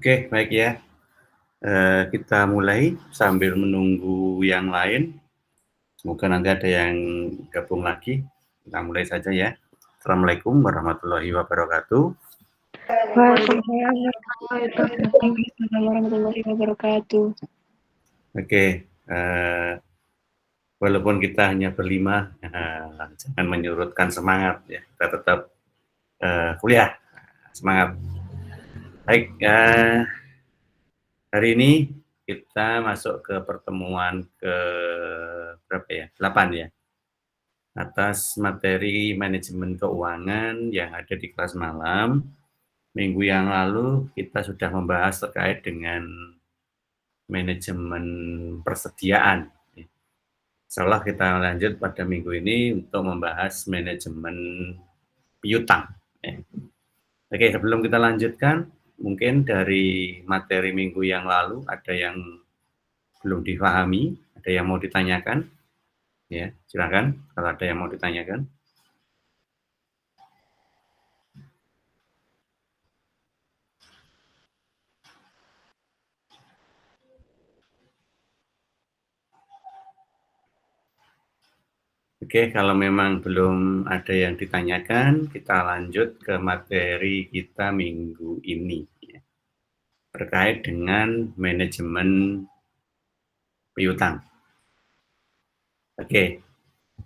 Oke, baik ya. Kita mulai sambil menunggu yang lain. Semoga nanti ada yang gabung lagi. Kita mulai saja ya. Assalamualaikum warahmatullahi wabarakatuh. Waalaikumsalam warahmatullahi wabarakatuh. Oke, walaupun kita hanya berlima, jangan menyurutkan semangat ya. Kita tetap kuliah, semangat. Baik, hari ini kita masuk ke pertemuan ke berapa ya? 8 ya. Atas materi manajemen keuangan yang ada di kelas malam. Minggu yang lalu kita sudah membahas terkait dengan manajemen persediaan. Insyaallah kita lanjut pada minggu ini untuk membahas manajemen piutang. Oke, sebelum kita lanjutkan, mungkin dari materi minggu yang lalu ada yang belum dipahami, ada yang mau ditanyakan? Ya, silakan kalau ada yang mau ditanyakan. Oke, kalau memang belum ada yang ditanyakan, kita lanjut ke materi kita minggu ini ya, terkait dengan manajemen piutang. Oke,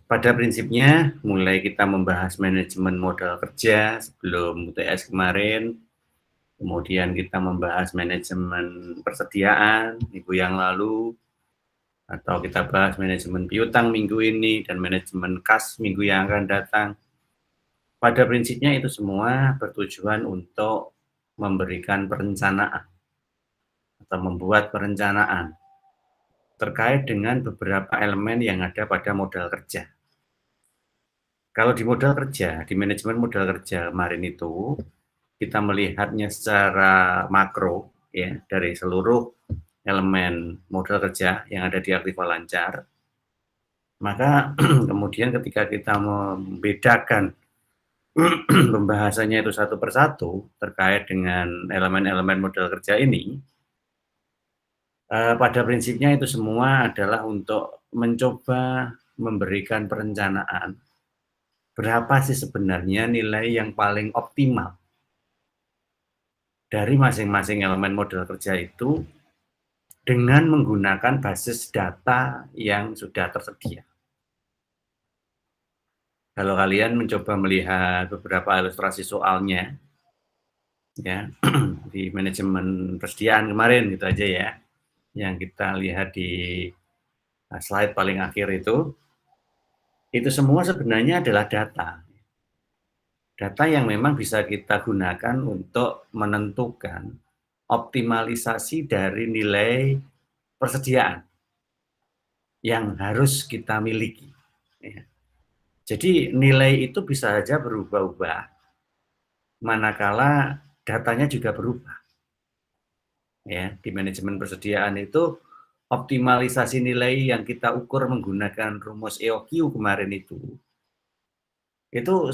pada prinsipnya mulai kita membahas manajemen modal kerja sebelum UTS kemarin, kemudian kita membahas manajemen persediaan minggu yang lalu, atau kita bahas manajemen piutang minggu ini dan manajemen kas minggu yang akan datang. Pada prinsipnya itu semua bertujuan untuk memberikan perencanaan atau membuat perencanaan terkait dengan beberapa elemen yang ada pada modal kerja. Kalau di modal kerja, di manajemen modal kerja kemarin itu, kita melihatnya secara makro ya dari seluruh elemen modal kerja yang ada di aktiva lancar. Maka kemudian ketika kita membedakan pembahasannya itu satu persatu terkait dengan elemen-elemen modal kerja ini, pada prinsipnya itu semua adalah untuk mencoba memberikan perencanaan berapa sih sebenarnya nilai yang paling optimal dari masing-masing elemen modal kerja itu dengan menggunakan basis data yang sudah tersedia. Kalau kalian mencoba melihat beberapa ilustrasi soalnya, ya di manajemen persediaan kemarin gitu aja ya, yang kita lihat di slide paling akhir itu semua sebenarnya adalah data. Data yang memang bisa kita gunakan untuk menentukan optimalisasi dari nilai persediaan yang harus kita miliki. Ya. Jadi nilai itu bisa saja berubah-ubah, manakala datanya juga berubah. Ya, di manajemen persediaan itu optimalisasi nilai yang kita ukur menggunakan rumus EOQ kemarin itu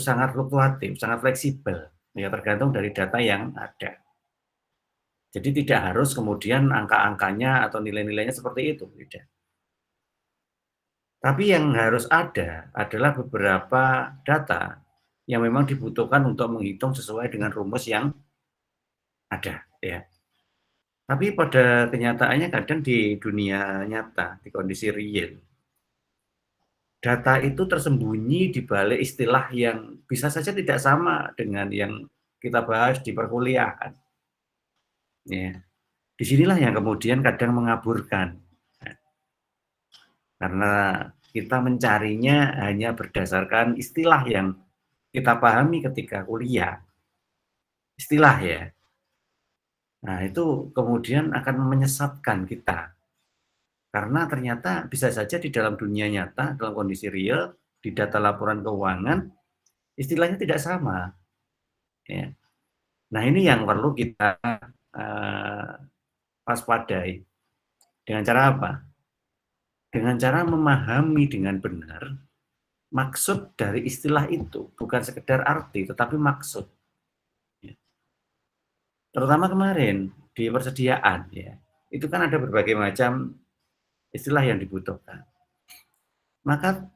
sangat fluktuatif, sangat fleksibel, ya tergantung dari data yang ada. Jadi tidak harus kemudian angka-angkanya atau nilai-nilainya seperti itu, tidak. Tapi yang harus ada adalah beberapa data yang memang dibutuhkan untuk menghitung sesuai dengan rumus yang ada, ya. Tapi pada kenyataannya kadang di dunia nyata, di kondisi real, data itu tersembunyi di balik istilah yang bisa saja tidak sama dengan yang kita bahas di perkuliahan. Ya. Disinilah yang kemudian kadang mengaburkan. Karena kita mencarinya hanya berdasarkan istilah yang kita pahami ketika kuliah. Istilah ya. Nah, itu kemudian akan menyesatkan kita. Karena ternyata bisa saja di dalam dunia nyata, dalam kondisi real, di data laporan keuangan, istilahnya tidak sama. Ya. Nah, ini yang perlu kita waspadai. Dengan cara apa? Dengan cara memahami dengan benar maksud dari istilah itu, bukan sekedar arti, tetapi maksud. Terutama kemarin, di persediaan ya, itu kan ada berbagai macam istilah yang dibutuhkan. Maka,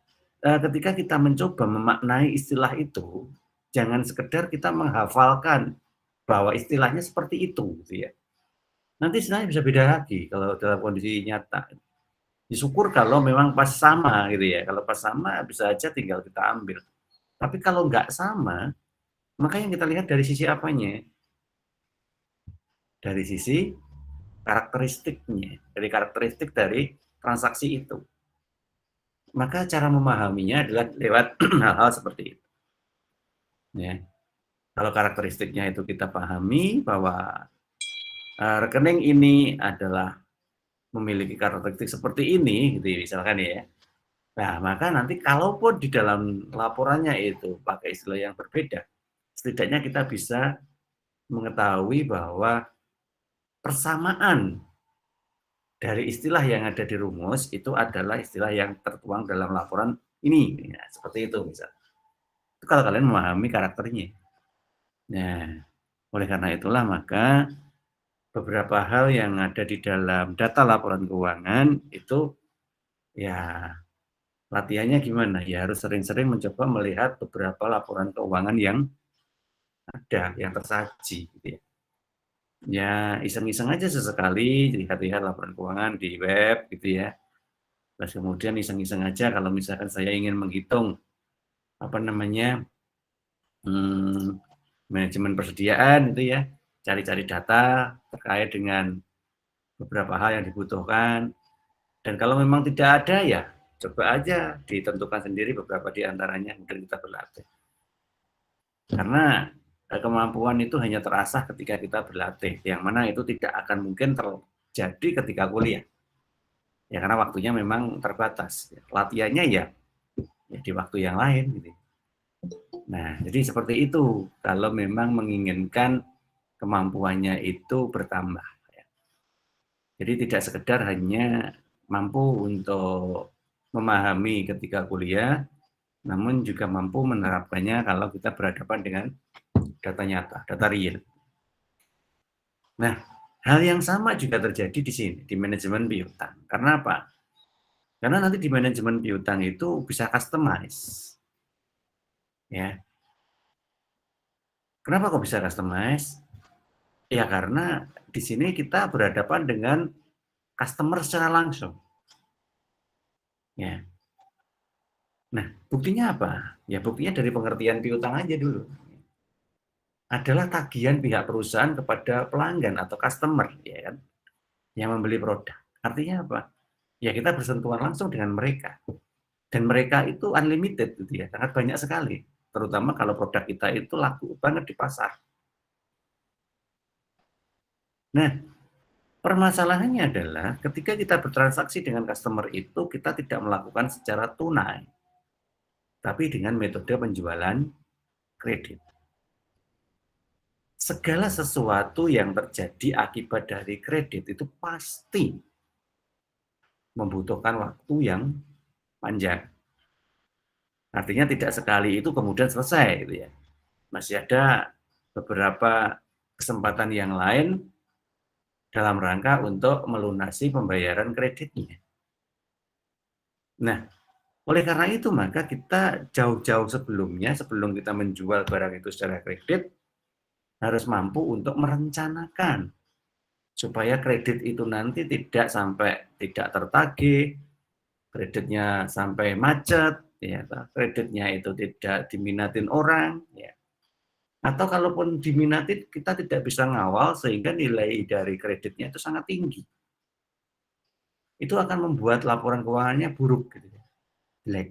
ketika kita mencoba memaknai istilah itu, jangan sekedar kita menghafalkan bahwa istilahnya seperti itu, gitu ya. Nanti istilahnya bisa beda lagi kalau dalam kondisi nyata. Syukur kalau memang pas sama gitu ya, kalau pas sama bisa aja tinggal kita ambil. Tapi kalau nggak sama, maka yang kita lihat dari sisi apanya? Dari sisi karakteristiknya, dari karakteristik dari transaksi itu. Maka cara memahaminya adalah lewat hal-hal seperti itu. Ya. Kalau karakteristiknya itu kita pahami bahwa rekening ini adalah memiliki karakteristik seperti ini, gitu misalkan ya. Nah, maka nanti kalaupun di dalam laporannya itu pakai istilah yang berbeda, setidaknya kita bisa mengetahui bahwa persamaan dari istilah yang ada di rumus itu adalah istilah yang tertuang dalam laporan ini. Ya, seperti itu misal. Itu kalau kalian memahami karakternya. Nah, oleh karena itulah maka beberapa hal yang ada di dalam data laporan keuangan itu ya latihannya gimana? Ya harus sering-sering mencoba melihat beberapa laporan keuangan yang ada, yang tersaji gitu ya. Ya iseng-iseng aja sesekali lihat-lihat laporan keuangan di web gitu ya. Terus kemudian iseng-iseng aja kalau misalkan saya ingin menghitung apa namanya manajemen persediaan itu ya, cari-cari data terkait dengan beberapa hal yang dibutuhkan. Dan kalau memang tidak ada ya coba aja ditentukan sendiri beberapa di antaranya mungkin kita berlatih. Karena kemampuan itu hanya terasah ketika kita berlatih, yang mana itu tidak akan mungkin terjadi ketika kuliah. Ya karena waktunya memang terbatas. Latihannya ya di waktu yang lain gitu. Nah, jadi seperti itu kalau memang menginginkan kemampuannya itu bertambah. Jadi tidak sekedar hanya mampu untuk memahami ketika kuliah, namun juga mampu menerapkannya kalau kita berhadapan dengan data nyata, data real. Nah, hal yang sama juga terjadi di sini, di manajemen piutang. Karena apa? Karena nanti di manajemen piutang itu bisa customize. Ya. Kenapa kok bisa customize? Ya karena di sini kita berhadapan dengan customer secara langsung. Ya. Nah, buktinya apa? Ya buktinya dari pengertian piutang aja dulu. Adalah tagihan pihak perusahaan kepada pelanggan atau customer, ya kan, yang membeli produk. Artinya apa? Ya kita bersentuhan langsung dengan mereka. Dan mereka itu unlimited gitu ya, sangat banyak sekali. Terutama kalau produk kita itu laku banget di pasar. Nah, permasalahannya adalah ketika kita bertransaksi dengan customer itu kita tidak melakukan secara tunai, tapi dengan metode penjualan kredit. Segala sesuatu yang terjadi akibat dari kredit itu pasti membutuhkan waktu yang panjang. Artinya tidak sekali itu kemudian selesai gitu ya. Masih ada beberapa kesempatan yang lain dalam rangka untuk melunasi pembayaran kreditnya. Nah, oleh karena itu maka kita jauh-jauh sebelumnya, sebelum kita menjual barang itu secara kredit, harus mampu untuk merencanakan supaya kredit itu nanti tidak sampai tidak tertagih, kreditnya sampai macet, ya, kreditnya itu tidak diminatin orang, ya. Atau kalaupun diminatin kita tidak bisa ngawal sehingga nilai dari kreditnya itu sangat tinggi. Itu akan membuat laporan keuangannya buruk gitu ya, jelek.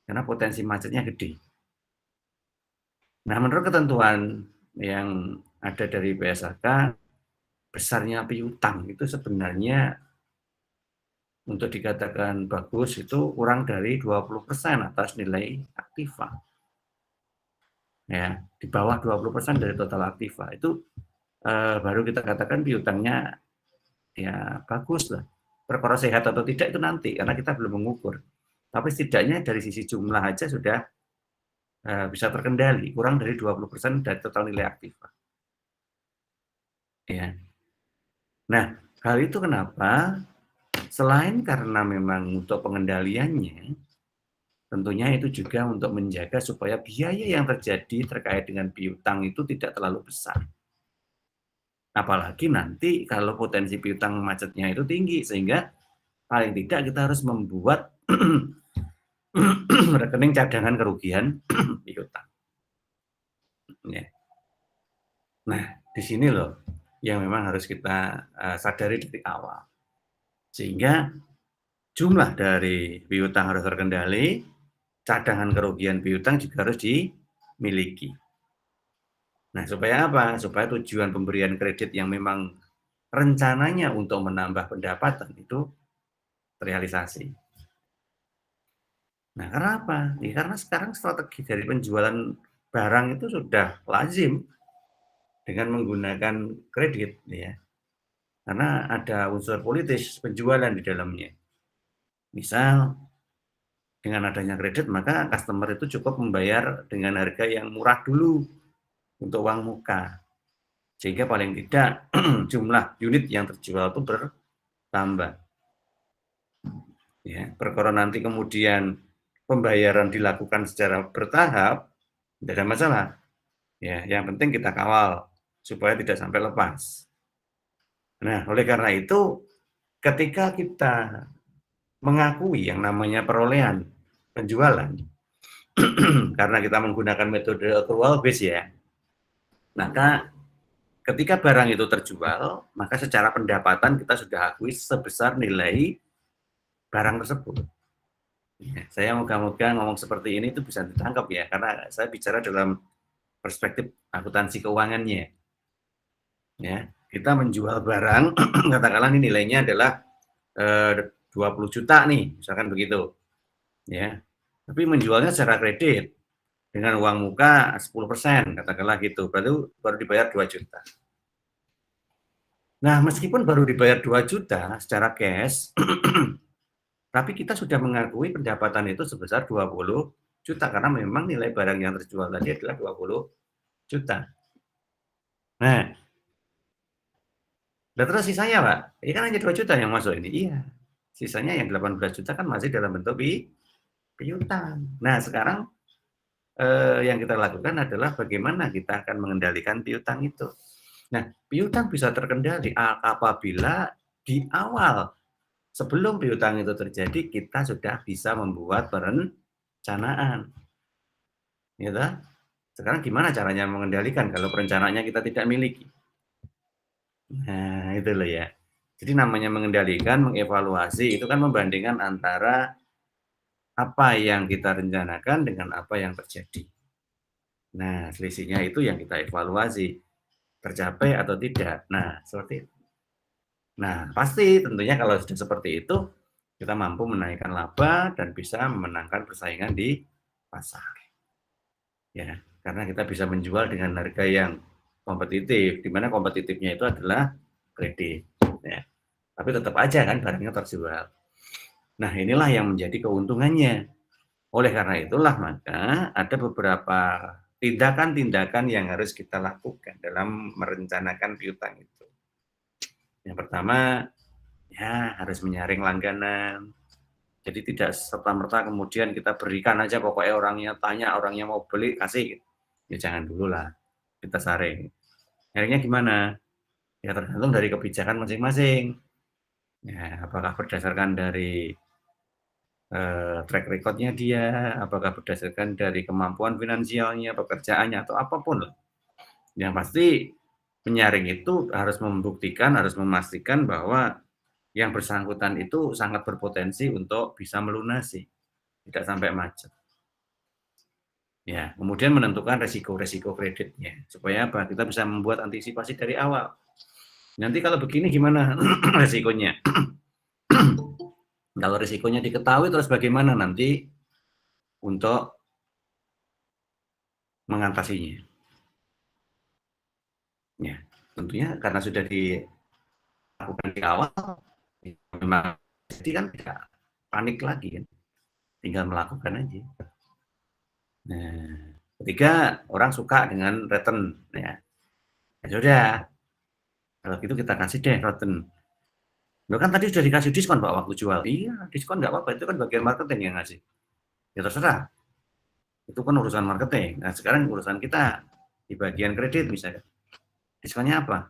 Karena potensi macetnya gede. Nah, menurut ketentuan yang ada dari PSAK, besarnya piutang itu sebenarnya untuk dikatakan bagus itu kurang dari 20% atas nilai aktiva. Ya, di bawah 20% dari total aktiva. Itu baru kita katakan piutangnya ya bagus lah. Perkara sehat atau tidak itu nanti karena kita belum mengukur. Tapi setidaknya dari sisi jumlah aja sudah bisa terkendali, kurang dari 20% dari total nilai aktiva. Ya. Nah, hal itu kenapa? Selain karena memang untuk pengendaliannya, tentunya itu juga untuk menjaga supaya biaya yang terjadi terkait dengan piutang itu tidak terlalu besar. Apalagi nanti kalau potensi piutang macetnya itu tinggi, sehingga paling tidak kita harus membuat rekening cadangan kerugian piutang. Ya. Nah, di sini loh yang memang harus kita sadari dari awal. Sehingga jumlah dari piutang harus terkendali, cadangan kerugian piutang juga harus dimiliki. Nah, supaya apa? Supaya tujuan pemberian kredit yang memang rencananya untuk menambah pendapatan itu terrealisasi. Nah, karena apa? Ya, karena sekarang strategi dari penjualan barang itu sudah lazim dengan menggunakan kredit, ya. Karena ada unsur politis penjualan di dalamnya. Misal dengan adanya kredit, maka customer itu cukup membayar dengan harga yang murah dulu untuk uang muka. Sehingga paling tidak jumlah unit yang terjual itu bertambah. Ya, perkara nanti kemudian pembayaran dilakukan secara bertahap, tidak ada masalah. Ya, yang penting kita kawal supaya tidak sampai lepas. Nah, oleh karena itu, ketika kita mengakui yang namanya perolehan penjualan, karena kita menggunakan metode accrual base ya, maka ketika barang itu terjual, maka secara pendapatan kita sudah akui sebesar nilai barang tersebut. Ya, saya moga-moga ngomong seperti ini itu bisa ditangkap ya, karena saya bicara dalam perspektif akuntansi keuangannya. Ya, kita menjual barang, katakanlah ini nilainya adalah 20 juta nih, misalkan begitu. Ya, tapi menjualnya secara kredit dengan uang muka 10%, katakanlah gitu, baru dibayar 2 juta. Nah, meskipun baru dibayar 2 juta secara cash, tapi kita sudah mengakui pendapatan itu sebesar 20 juta karena memang nilai barang yang terjual tadi adalah 20 juta. Nah, dan terus sisanya, Pak, ini kan hanya 2 juta yang masuk ini. Iya, sisanya yang 18 juta kan masih dalam bentuk piutang. Nah, sekarang yang kita lakukan adalah bagaimana kita akan mengendalikan piutang itu. Nah, piutang bisa terkendali apabila di awal sebelum piutang itu terjadi kita sudah bisa membuat perencanaan. Gitu. Sekarang gimana caranya mengendalikan kalau perencanaannya kita tidak miliki? Nah, itu loh ya. Jadi namanya mengendalikan, mengevaluasi itu kan membandingkan antara apa yang kita rencanakan dengan apa yang terjadi. Nah, selisihnya itu yang kita evaluasi, tercapai atau tidak. Nah, seperti itu. Nah, pasti tentunya kalau sudah seperti itu, kita mampu menaikkan laba dan bisa memenangkan persaingan di pasar. Ya, karena kita bisa menjual dengan harga yang kompetitif, di mana kompetitifnya itu adalah kredit. Ya. Tapi tetap aja kan barangnya terjual. Nah, inilah yang menjadi keuntungannya. Oleh karena itulah maka ada beberapa tindakan-tindakan yang harus kita lakukan dalam merencanakan piutang itu. Yang pertama, ya harus menyaring langganan. Jadi tidak serta-merta kemudian kita berikan aja pokoknya orangnya tanya, orangnya mau beli kasih. Ya jangan dulu lah, kita saring. Nyaringnya gimana? Ya tergantung dari kebijakan masing-masing. Ya, apakah berdasarkan dari track recordnya dia, apakah berdasarkan dari kemampuan finansialnya, pekerjaannya, atau apapun lah. Yang pasti penyaring itu harus membuktikan, harus memastikan bahwa yang bersangkutan itu sangat berpotensi untuk bisa melunasi, tidak sampai macet. Ya, kemudian menentukan resiko-resiko kreditnya, supaya apa? Kita bisa membuat antisipasi dari awal. Nanti kalau begini gimana resikonya? Kalau risikonya diketahui terus bagaimana nanti untuk mengatasinya? Ya, tentunya karena sudah dilakukan di awal, memang jadi kan tidak panik lagi kan, tinggal melakukan aja. Nah, ketiga orang suka dengan return, ya sudah Kalau gitu kita kasih deh rotten. Loh kan tadi sudah dikasih diskon Pak waktu jual. Iya, diskon nggak apa-apa, itu kan bagian marketing yang ngasih. Ya terserah, itu kan urusan marketing. Nah sekarang urusan kita di bagian kredit misalnya. Diskonnya apa?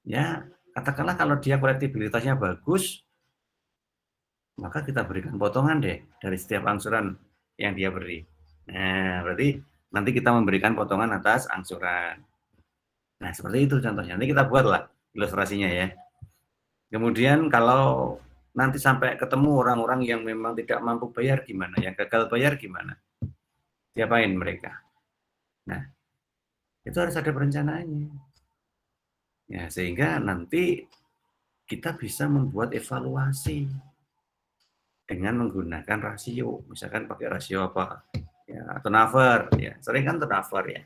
Ya katakanlah kalau dia kolektibilitasnya bagus, maka kita berikan potongan deh dari setiap angsuran yang dia beri. Nah berarti nanti kita memberikan potongan atas angsuran. Nah seperti itu contohnya. Nanti kita buatlah ilustrasinya ya. Kemudian kalau nanti sampai ketemu orang-orang yang memang tidak mampu bayar gimana, yang gagal bayar gimana, diapain mereka. Nah, itu harus ada perencanaannya. Ya, sehingga nanti kita bisa membuat evaluasi dengan menggunakan rasio. Misalkan pakai rasio apa? Ya, turnover, ya. Sering kan turnover ya.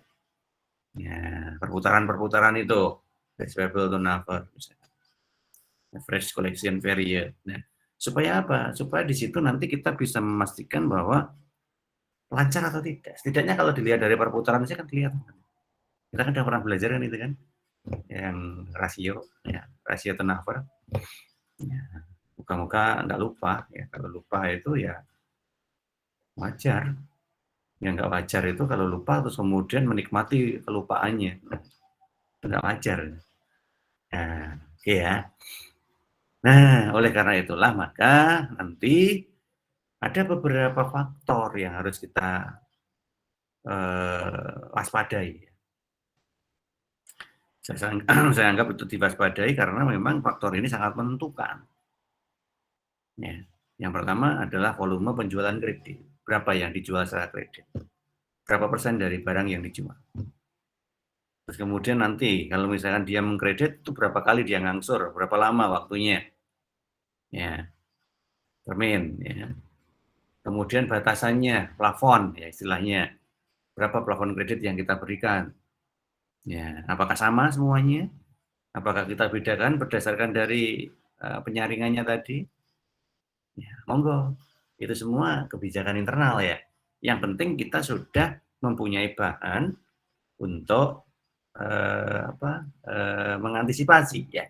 Ya, perputaran-perputaran itu, variable turnover misalkan. Average collection period. Nah, supaya apa? Supaya di situ nanti kita bisa memastikan bahwa lancar atau tidak. Setidaknya kalau dilihat dari perputaran saja kan kelihatan. Kita kan sudah pernah belajar kan itu kan, yang rasio, ya, rasio turnover. Ya, muka-muka nggak lupa. Ya, kalau lupa itu ya wajar. Yang nggak wajar itu kalau lupa terus kemudian menikmati kelupaannya. Itu nggak wajar. Nah, oke ya. Nah, oleh karena itulah maka nanti ada beberapa faktor yang harus kita waspadai. Saya anggap itu diwaspadai karena memang faktor ini sangat menentukan. Ya. Yang pertama adalah volume penjualan kredit. Berapa yang dijual secara kredit? Berapa persen dari barang yang dijual? Terus kemudian nanti kalau misalkan dia mengkredit itu berapa kali dia ngangsur, berapa lama waktunya? Ya, termin. Ya. Kemudian batasannya, plafon, ya istilahnya. Berapa plafon kredit yang kita berikan? Ya, apakah sama semuanya? Apakah kita bedakan berdasarkan dari penyaringannya tadi? Ya, monggo. Itu semua kebijakan internal ya. Yang penting kita sudah mempunyai bahan untuk mengantisipasi ya.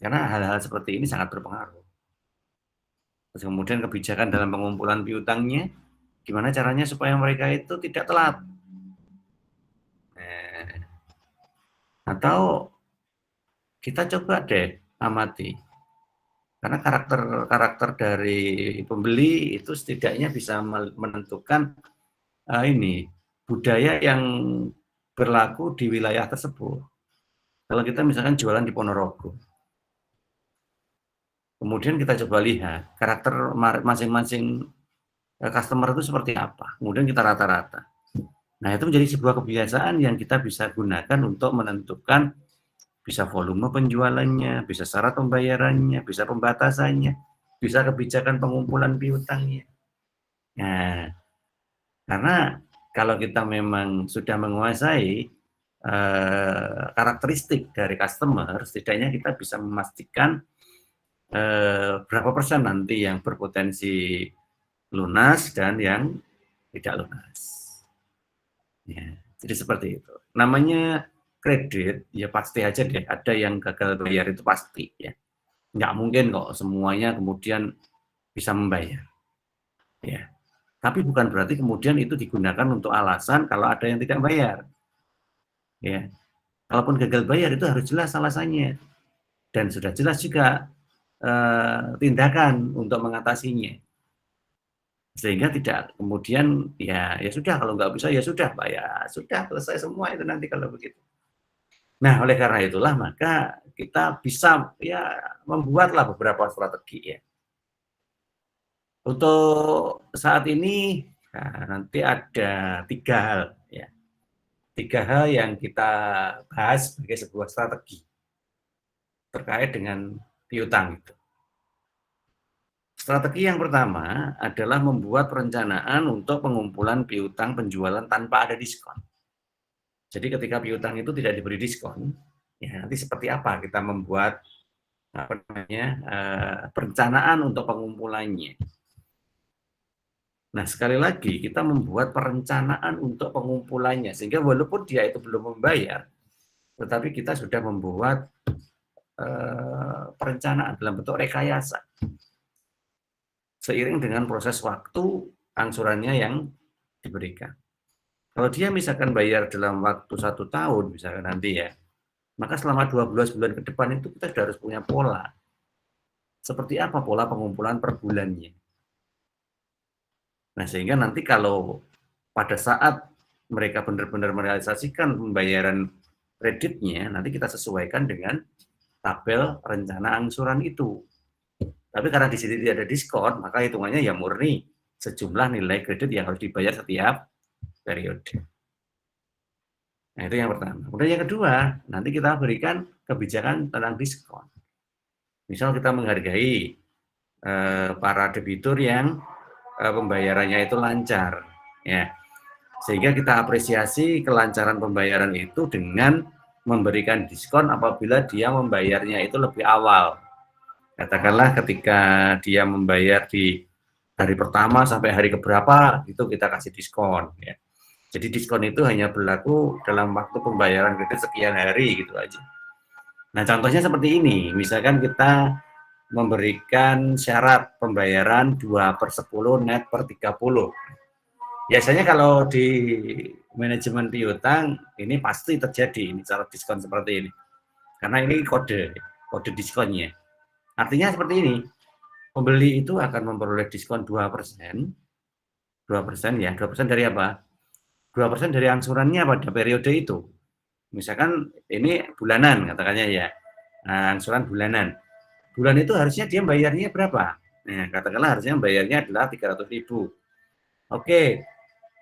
Karena hal-hal seperti ini sangat berpengaruh. Terus kemudian kebijakan dalam pengumpulan piutangnya, gimana caranya supaya mereka itu tidak telat. Atau kita coba deh amati. Karena karakter dari pembeli itu setidaknya bisa menentukan ini budaya yang berlaku di wilayah tersebut. Kalau kita misalkan jualan di Ponorogo, kemudian kita coba lihat karakter masing-masing customer itu seperti apa, kemudian kita rata-rata. Nah itu menjadi sebuah kebiasaan yang kita bisa gunakan untuk menentukan bisa volume penjualannya, bisa syarat pembayarannya, bisa pembatasannya, bisa kebijakan pengumpulan piutangnya. Nah, karena kalau kita memang sudah menguasai karakteristik dari customer, setidaknya kita bisa memastikan berapa persen nanti yang berpotensi lunas dan yang tidak lunas. Ya, jadi seperti itu. Namanya kredit, ya pasti aja deh ada yang gagal bayar itu pasti ya. Nggak mungkin kok semuanya kemudian bisa membayar. Ya. Tapi bukan berarti kemudian itu digunakan untuk alasan kalau ada yang tidak bayar. Ya. Kalaupun gagal bayar itu harus jelas alasannya. Dan sudah jelas juga tindakan untuk mengatasinya. Sehingga tidak kemudian ya sudah kalau nggak bisa ya sudah Pak ya sudah selesai semua itu nanti kalau begitu. Nah oleh karena itulah maka kita bisa ya membuatlah beberapa strategi ya. Untuk saat ini nanti ada 3 hal ya. 3 hal yang kita bahas sebagai sebuah strategi terkait dengan piutang itu. Strategi yang pertama adalah membuat perencanaan untuk pengumpulan piutang penjualan tanpa ada diskon. Jadi ketika piutang itu tidak diberi diskon, ya nanti seperti apa kita membuat perencanaan untuk pengumpulannya. Nah, sekali lagi kita membuat perencanaan untuk pengumpulannya sehingga walaupun dia itu belum membayar, tetapi kita sudah membuat perencanaan dalam bentuk rekayasa. Seiring dengan proses waktu angsurannya yang diberikan. Kalau dia misalkan bayar dalam waktu 1 tahun, misalkan nanti ya, maka selama 12 bulan ke depan itu kita sudah harus punya pola. Seperti apa pola pengumpulan per bulannya. Nah, sehingga nanti kalau pada saat mereka benar-benar merealisasikan pembayaran kreditnya, nanti kita sesuaikan dengan tabel rencana angsuran itu. Tapi karena di sini tidak ada diskon, maka hitungannya ya murni sejumlah nilai kredit yang harus dibayar setiap periode. Nah, itu yang pertama. Kemudian yang kedua, nanti kita berikan kebijakan tentang diskon. Misal kita menghargai para debitur yang pembayarannya itu lancar, ya. Sehingga kita apresiasi kelancaran pembayaran itu dengan memberikan diskon apabila dia membayarnya itu lebih awal. Katakanlah ketika dia membayar di hari pertama sampai hari keberapa, itu kita kasih diskon. Ya. Jadi diskon itu hanya berlaku dalam waktu pembayaran kredit sekian hari gitu aja. Nah contohnya seperti ini, misalkan kita memberikan syarat pembayaran 2/10 net per 30. Biasanya kalau di manajemen piutang ini pasti terjadi ini cara diskon seperti ini. Karena ini kode diskonnya. Artinya seperti ini, pembeli itu akan memperoleh diskon 2%, 2% ya, 2% dari apa? 2% dari angsurannya pada periode itu. Misalkan ini bulanan katakannya ya, nah, angsuran bulanan. Bulan itu harusnya dia bayarnya berapa? Nah, katakanlah harusnya bayarnya adalah 300.000. Oke,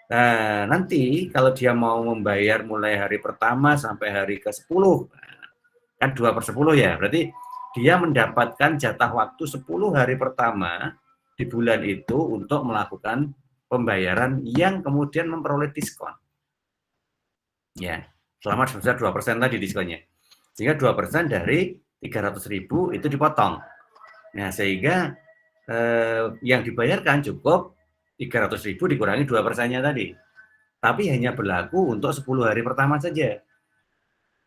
nah, nanti kalau dia mau membayar mulai hari pertama sampai hari ke-10, kan 2/10 ya, berarti dia mendapatkan jatah waktu 10 hari pertama di bulan itu untuk melakukan pembayaran yang kemudian memperoleh diskon. Ya, selama sebesar 2% tadi diskonnya. Sehingga 2% dari 300.000 itu dipotong. Nah, sehingga yang dibayarkan cukup 300.000 dikurangi 2%-nya tadi. Tapi hanya berlaku untuk 10 hari pertama saja.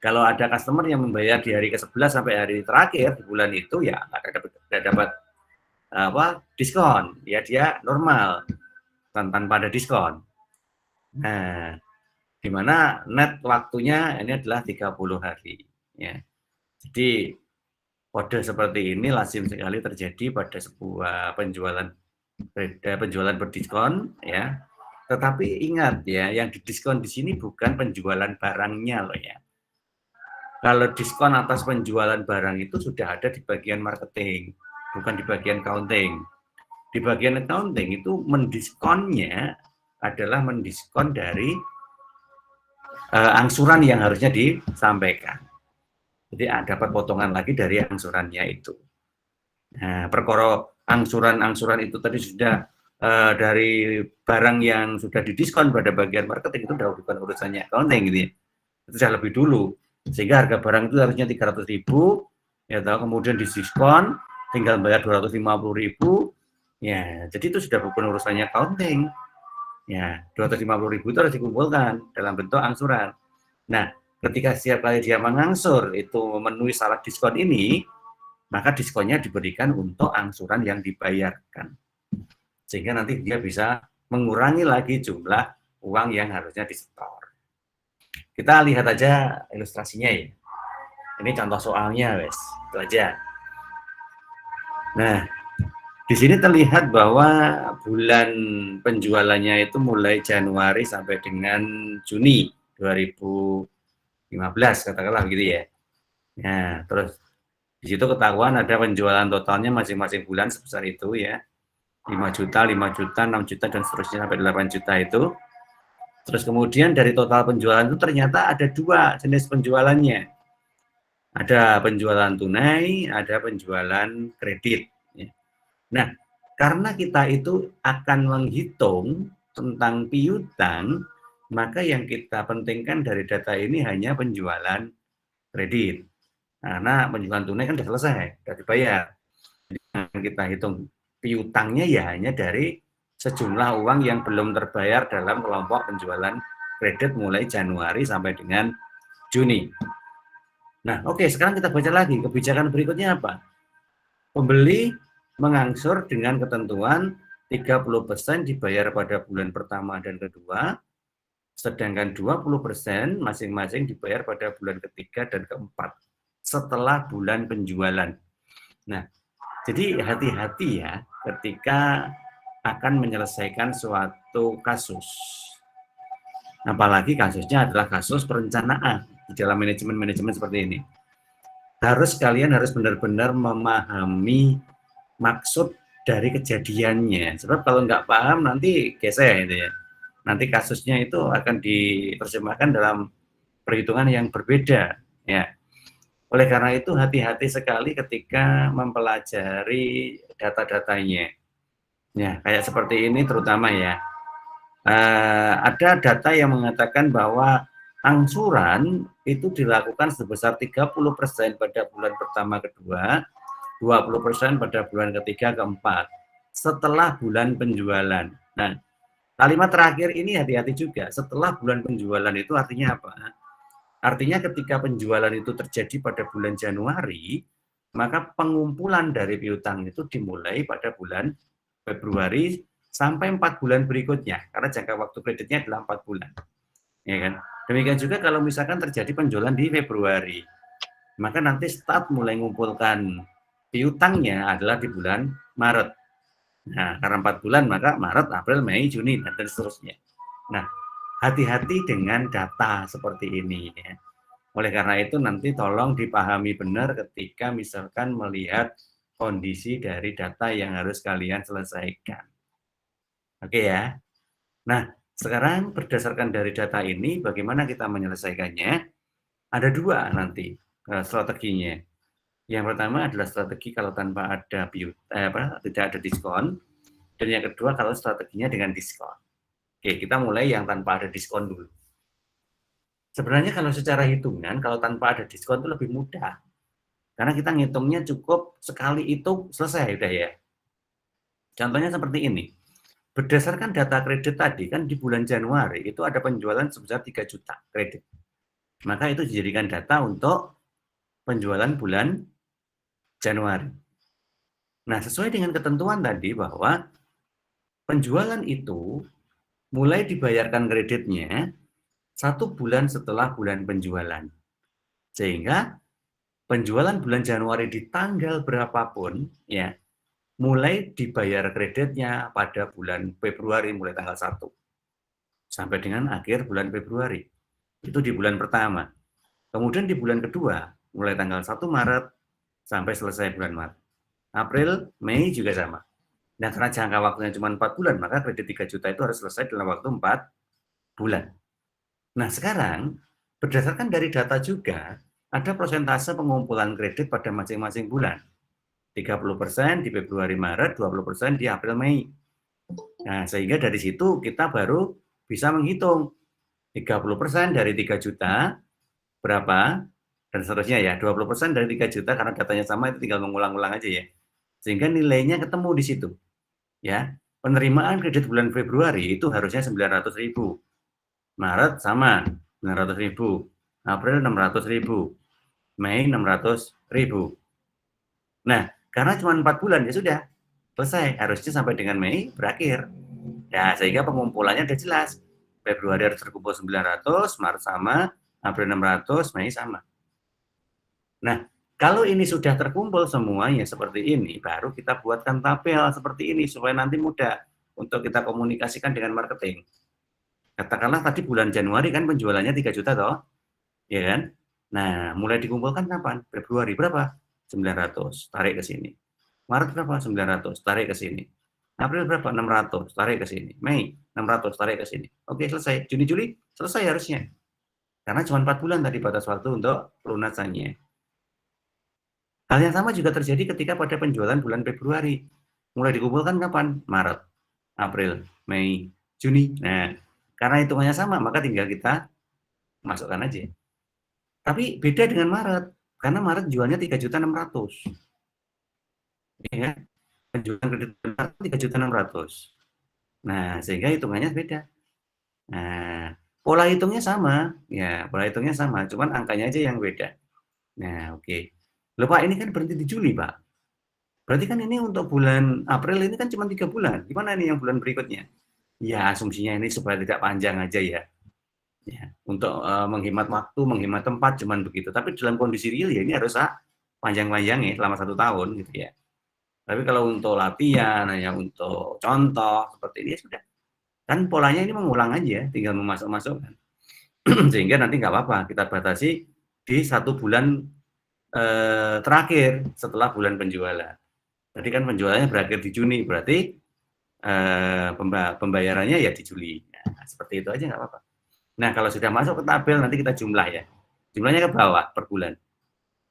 Kalau ada customer yang membayar di hari ke-11 sampai hari terakhir di bulan itu, ya nggak dapat diskon. Ya dia normal tanpa ada diskon. Nah, di mana net waktunya ini adalah 30 hari. Ya. Jadi kode seperti ini lazim sekali terjadi pada sebuah penjualan berdiskon, ya. Tetapi ingat ya, yang didiskon di sini bukan penjualan barangnya loh ya. Kalau diskon atas penjualan barang itu sudah ada di bagian marketing, bukan di bagian accounting. Di bagian accounting itu mendiskonnya adalah mendiskon dari angsuran yang harusnya disampaikan. Jadi dapat potongan lagi dari angsurannya itu. Nah, perkara angsuran itu tadi sudah dari barang yang sudah didiskon pada bagian marketing itu sudah bukan urusannya accounting gitu ya. Itu sudah lebih dulu. Sehingga harga barang itu harusnya 300.000, ya tahu, kemudian didiskon tinggal bayar 250.000, ya jadi itu sudah bukan urusannya accounting. Ya, 250.000 itu harus dikumpulkan dalam bentuk angsuran. Nah, ketika setiap kali dia mengangsur itu memenuhi syarat diskon ini, maka diskonnya diberikan untuk angsuran yang dibayarkan. Sehingga nanti dia bisa mengurangi lagi jumlah uang yang harusnya disetor. Kita lihat aja ilustrasinya ya. Ini contoh soalnya, wes. Itu aja. Nah, di sini terlihat bahwa bulan penjualannya itu mulai Januari sampai dengan Juni 2015, katakanlah begitu ya. Nah, terus di situ ketahuan ada penjualan totalnya masing-masing bulan sebesar itu ya. 5 juta, 5 juta, 6 juta, dan seterusnya sampai 8 juta itu. Terus kemudian dari total penjualan itu ternyata ada 2 jenis penjualannya. Ada penjualan tunai, ada penjualan kredit. Nah, karena kita itu akan menghitung tentang piutang, maka yang kita pentingkan dari data ini hanya penjualan kredit. Karena penjualan tunai kan sudah selesai, sudah dibayar. Jadi kita hitung piutangnya ya hanya dari sejumlah uang yang belum terbayar dalam kelompok penjualan kredit mulai Januari sampai dengan Juni. Nah, oke, sekarang kita baca lagi kebijakan berikutnya apa? Pembeli mengangsur dengan ketentuan 30% dibayar pada bulan pertama dan kedua, sedangkan 20% masing-masing dibayar pada bulan ketiga dan keempat setelah bulan penjualan. Nah, jadi hati-hati ya ketika akan menyelesaikan suatu kasus. Apalagi kasusnya adalah kasus perencanaan di dalam manajemen-manajemen seperti ini. Kalian harus benar-benar memahami maksud dari kejadiannya. Sebab kalau nggak paham nanti geser itu ya. Nanti kasusnya itu akan diterjemahkan dalam perhitungan yang berbeda ya. Oleh karena itu hati-hati sekali ketika mempelajari data-datanya. Ya, kayak seperti ini terutama ya. Ada data yang mengatakan bahwa angsuran itu dilakukan sebesar 30% pada bulan pertama kedua, 20% pada bulan ketiga keempat setelah bulan penjualan. Nah, kalimat terakhir ini hati-hati juga. Setelah bulan penjualan itu artinya apa? Artinya ketika penjualan itu terjadi pada bulan Januari, maka pengumpulan dari piutang itu dimulai pada bulan Februari sampai 4 bulan berikutnya, karena jangka waktu kreditnya adalah 4 bulan. Ya kan? Demikian juga kalau misalkan terjadi penjualan di Februari, maka nanti start mulai mengumpulkan piutangnya adalah di bulan Maret. Nah, karena 4 bulan, maka Maret, April, Mei, Juni, dan seterusnya. Nah, hati-hati dengan data seperti ini. Ya. Oleh karena itu nanti tolong dipahami benar ketika misalkan melihat kondisi dari data yang harus kalian selesaikan. Oke ya. Nah, sekarang berdasarkan dari data ini, bagaimana kita menyelesaikannya? Ada dua nanti strateginya. Yang pertama adalah strategi kalau tanpa ada tidak ada diskon, dan yang kedua kalau strateginya dengan diskon. Oke, kita mulai yang tanpa ada diskon dulu. Sebenarnya kalau secara hitungan, kalau tanpa ada diskon itu lebih mudah. Karena kita ngitungnya cukup sekali itu selesai udah ya. Contohnya seperti ini. Berdasarkan data kredit tadi kan di bulan Januari itu ada penjualan sebesar 3 juta kredit. Maka itu dijadikan data untuk penjualan bulan Januari. Nah, sesuai dengan ketentuan tadi bahwa penjualan itu mulai dibayarkan kreditnya 1 bulan setelah bulan penjualan. Sehingga penjualan bulan Januari di tanggal berapapun ya mulai dibayar kreditnya pada bulan Februari mulai tanggal 1 sampai dengan akhir bulan Februari. Itu di bulan pertama. Kemudian di bulan kedua mulai tanggal 1 Maret sampai selesai bulan Maret. April, Mei juga sama. Nah, karena jangka waktunya cuma 4 bulan, maka kredit 3 juta itu harus selesai dalam waktu 4 bulan. Nah, sekarang berdasarkan dari data juga ada persentase pengumpulan kredit pada masing-masing bulan. 30% di Februari Maret, 20% di April Mei. Nah, sehingga dari situ kita baru bisa menghitung 30% dari 3 juta berapa dan seterusnya ya. 20% dari 3 juta karena datanya sama itu tinggal mengulang-ulang aja ya. Sehingga nilainya ketemu di situ. Ya. Penerimaan kredit bulan Februari itu harusnya 900.000. Maret sama 900.000. April 600.000. Mei 600.000. Nah, karena cuma 4 bulan ya sudah selesai, harusnya sampai dengan Mei berakhir. Ya, sehingga pengumpulannya udah jelas. Februari harus terkumpul 900, Maret sama, April 600, Mei sama. Nah, kalau ini sudah terkumpul semuanya seperti ini, baru kita buatkan tabel seperti ini supaya nanti mudah untuk kita komunikasikan dengan marketing. Katakanlah tadi bulan Januari kan penjualannya 3 juta toh, ya kan? Nah, mulai dikumpulkan kapan? Februari berapa? 900, tarik ke sini. Maret berapa? 900, tarik ke sini. April berapa? 600, tarik ke sini. Mei 600, tarik ke sini. Oke, selesai. Juni, Juli, selesai harusnya. Karena cuma 4 bulan tadi batas waktu untuk pelunasannya. Hal yang sama juga terjadi ketika pada penjualan bulan Februari. Mulai dikumpulkan kapan? Maret, April, Mei, Juni. Nah, karena hitungannya sama, maka tinggal kita masukkan aja. Tapi beda dengan Maret, karena Maret jualnya 3.600.000. Ya, penjualan kredit Maret 3.600.000. Nah, sehingga hitungannya beda. Nah, pola hitungnya sama, ya, pola hitungnya sama, cuman angkanya aja yang beda. Nah, oke. Loh Pak, ini kan berhenti di Juli Pak. Berarti kan ini untuk bulan April ini kan cuma 3 bulan. Gimana nih yang bulan berikutnya? Ya asumsinya ini supaya tidak panjang aja ya. Ya, untuk menghemat waktu, menghemat tempat, cuman begitu. Tapi dalam kondisi real ya ini harus panjang-panjang ya selama 1 tahun gitu ya. Tapi kalau untuk latihan, hanya untuk contoh seperti ini ya sudah. Kan polanya ini mengulang aja, tinggal memasuk-masukkan. Sehingga nanti nggak apa-apa, kita batasi di 1 bulan terakhir setelah bulan penjualan. Tadi kan penjualannya berakhir di Juni, berarti pembayarannya ya di Juli. Nah, seperti itu aja nggak apa-apa. Nah, kalau sudah masuk ke tabel nanti kita jumlah ya. Jumlahnya ke bawah per bulan.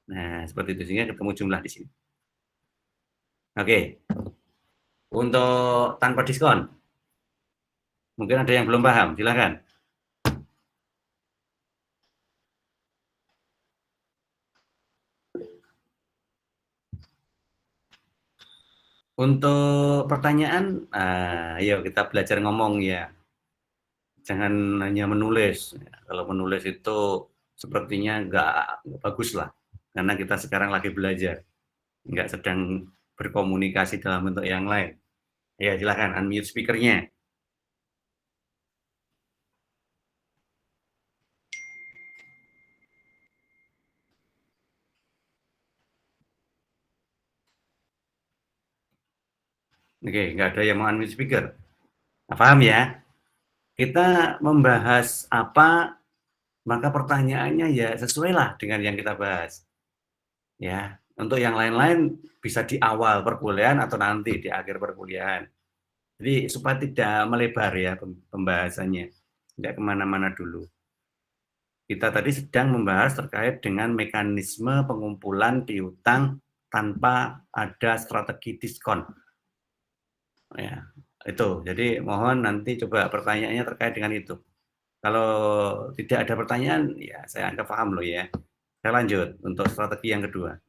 Nah, seperti itu sehingga ketemu jumlah di sini. Oke. Untuk tanpa diskon. Mungkin ada yang belum paham, silakan. Untuk pertanyaan, ayo kita belajar ngomong ya. Jangan hanya menulis. Kalau menulis itu sepertinya nggak bagus lah. Karena kita sekarang lagi belajar. Nggak sedang berkomunikasi dalam bentuk yang lain. Ya, silakan unmute speakernya. Oke, nggak ada yang mau unmute speaker. Nah, paham ya? Kita membahas apa, maka pertanyaannya ya sesuailah dengan yang kita bahas. Ya, untuk yang lain-lain bisa di awal perkuliahan atau nanti di akhir perkuliahan. Jadi supaya tidak melebar ya pembahasannya, tidak kemana-mana dulu. Kita tadi sedang membahas terkait dengan mekanisme pengumpulan piutang tanpa ada strategi diskon. Ya, itu. Jadi mohon nanti coba pertanyaannya terkait dengan itu. Kalau tidak ada pertanyaan, ya saya anggap paham loh ya. Saya lanjut untuk strategi yang kedua.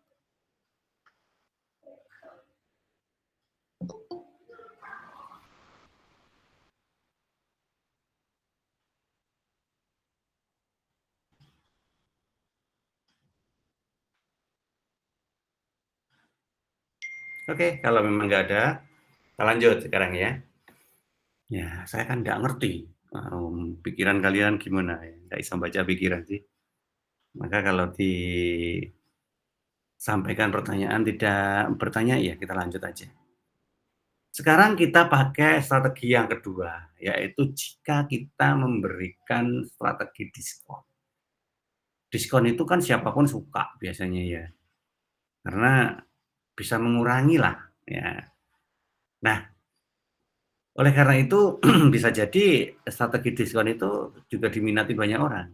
Oke, kalau memang nggak ada, kita lanjut sekarang ya. Ya, saya kan nggak ngerti pikiran kalian gimana ya. Nggak bisa baca pikiran sih. Maka kalau disampaikan pertanyaan tidak bertanya, ya kita lanjut aja. Sekarang kita pakai strategi yang kedua, yaitu jika kita memberikan strategi diskon. Diskon itu kan siapapun suka biasanya ya, karena bisa mengurangi lah ya. Nah, oleh karena itu bisa jadi strategi diskon itu juga diminati banyak orang.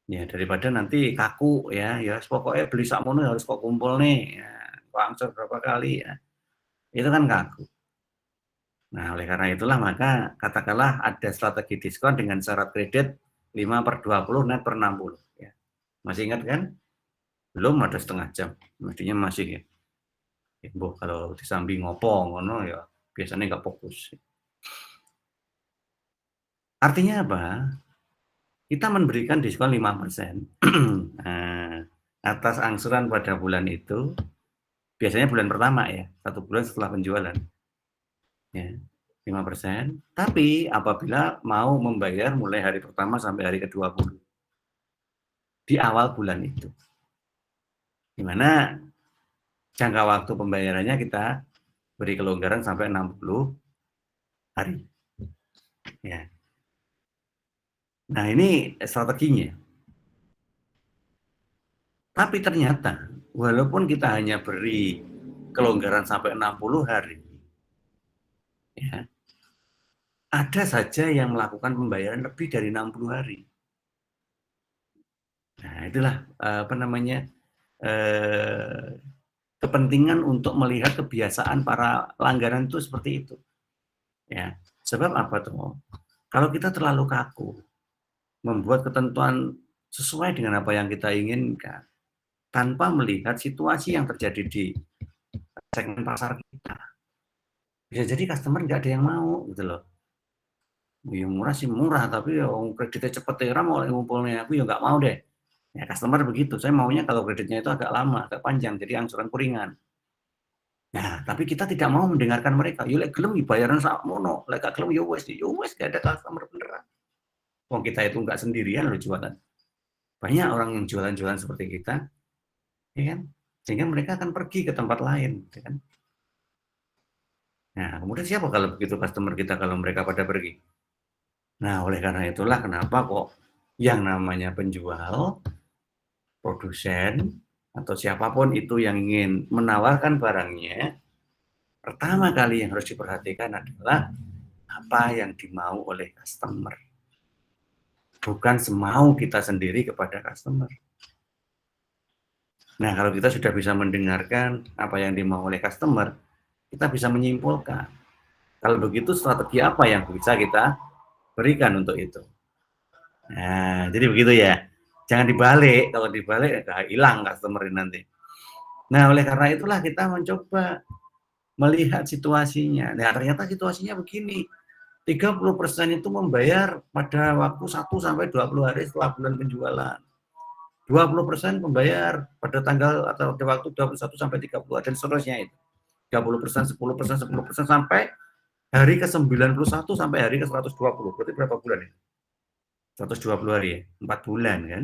Ya daripada nanti kaku ya, ya pokoknya beli sakmono harus kok kumpul nih, ya, angsur berapa kali ya, itu kan kaku. Nah oleh karena itulah maka katakanlah ada strategi diskon dengan syarat kredit 5/20 net per 60 ya. Masih ingat kan? Belum ada setengah jam, mestinya masih ya. Boh kalau disambi ngopo ngono ya biasanya nggak fokus. Artinya apa? Kita memberikan diskon 5%. Nah, atas angsuran pada bulan itu, biasanya bulan pertama ya, 1 bulan setelah penjualan. Ya, 5%. Tapi apabila mau membayar mulai hari pertama sampai hari ke-20 di awal bulan itu. Di mana jangka waktu pembayarannya kita beri kelonggaran sampai 60 hari. Ya. Nah, ini strateginya. Tapi ternyata walaupun kita hanya beri kelonggaran sampai 60 hari, ya, ada saja yang melakukan pembayaran lebih dari 60 hari. Nah, itulah apa namanya kepentingan untuk melihat kebiasaan para langganan itu seperti itu. Ya, sebab apa tuh? Kalau kita terlalu kaku, membuat ketentuan sesuai dengan apa yang kita inginkan, tanpa melihat situasi yang terjadi di segmen pasar kita, bisa jadi customer nggak ada yang mau gitu loh. Yang murah sih murah, tapi ya kreditnya cepet ya mau ngumpulnya aku ya nggak mau deh. Ya, customer begitu, saya maunya kalau kreditnya itu agak lama, agak panjang, jadi angsuranku ringan. Nah, tapi kita tidak mau mendengarkan mereka. Yo lek gelem bayaran sakmono, lek gak gelem yo wes gak ada customer beneran. Wong kita itu nggak sendirian loh jualan. Banyak orang yang jualan-jualan seperti kita, ya kan? Sehingga mereka akan pergi ke tempat lain, ya kan? Nah, kemudian siapa kalau begitu customer kita kalau mereka pada pergi? Nah, oleh karena itulah kenapa kok yang namanya penjual, produsen, atau siapapun itu yang ingin menawarkan barangnya, pertama kali yang harus diperhatikan adalah apa yang dimau oleh customer. Bukan semau kita sendiri kepada customer. Nah, kalau kita sudah bisa mendengarkan apa yang dimau oleh customer, kita bisa menyimpulkan. Kalau begitu, strategi apa yang bisa kita berikan untuk itu. Nah, jadi begitu ya. Jangan dibalik, kalau dibalik hilang customer nanti. Nah, oleh karena itulah kita mencoba melihat situasinya. Nah, ternyata situasinya begini. 30% itu membayar pada waktu 1-20 hari setelah bulan penjualan. 20% membayar pada tanggal atau pada waktu 21-30 dan seterusnya itu. 30%, 10%, 10% sampai hari ke-91 sampai hari ke-120. Berarti berapa bulan ya? 120 hari ya? 4 bulan kan?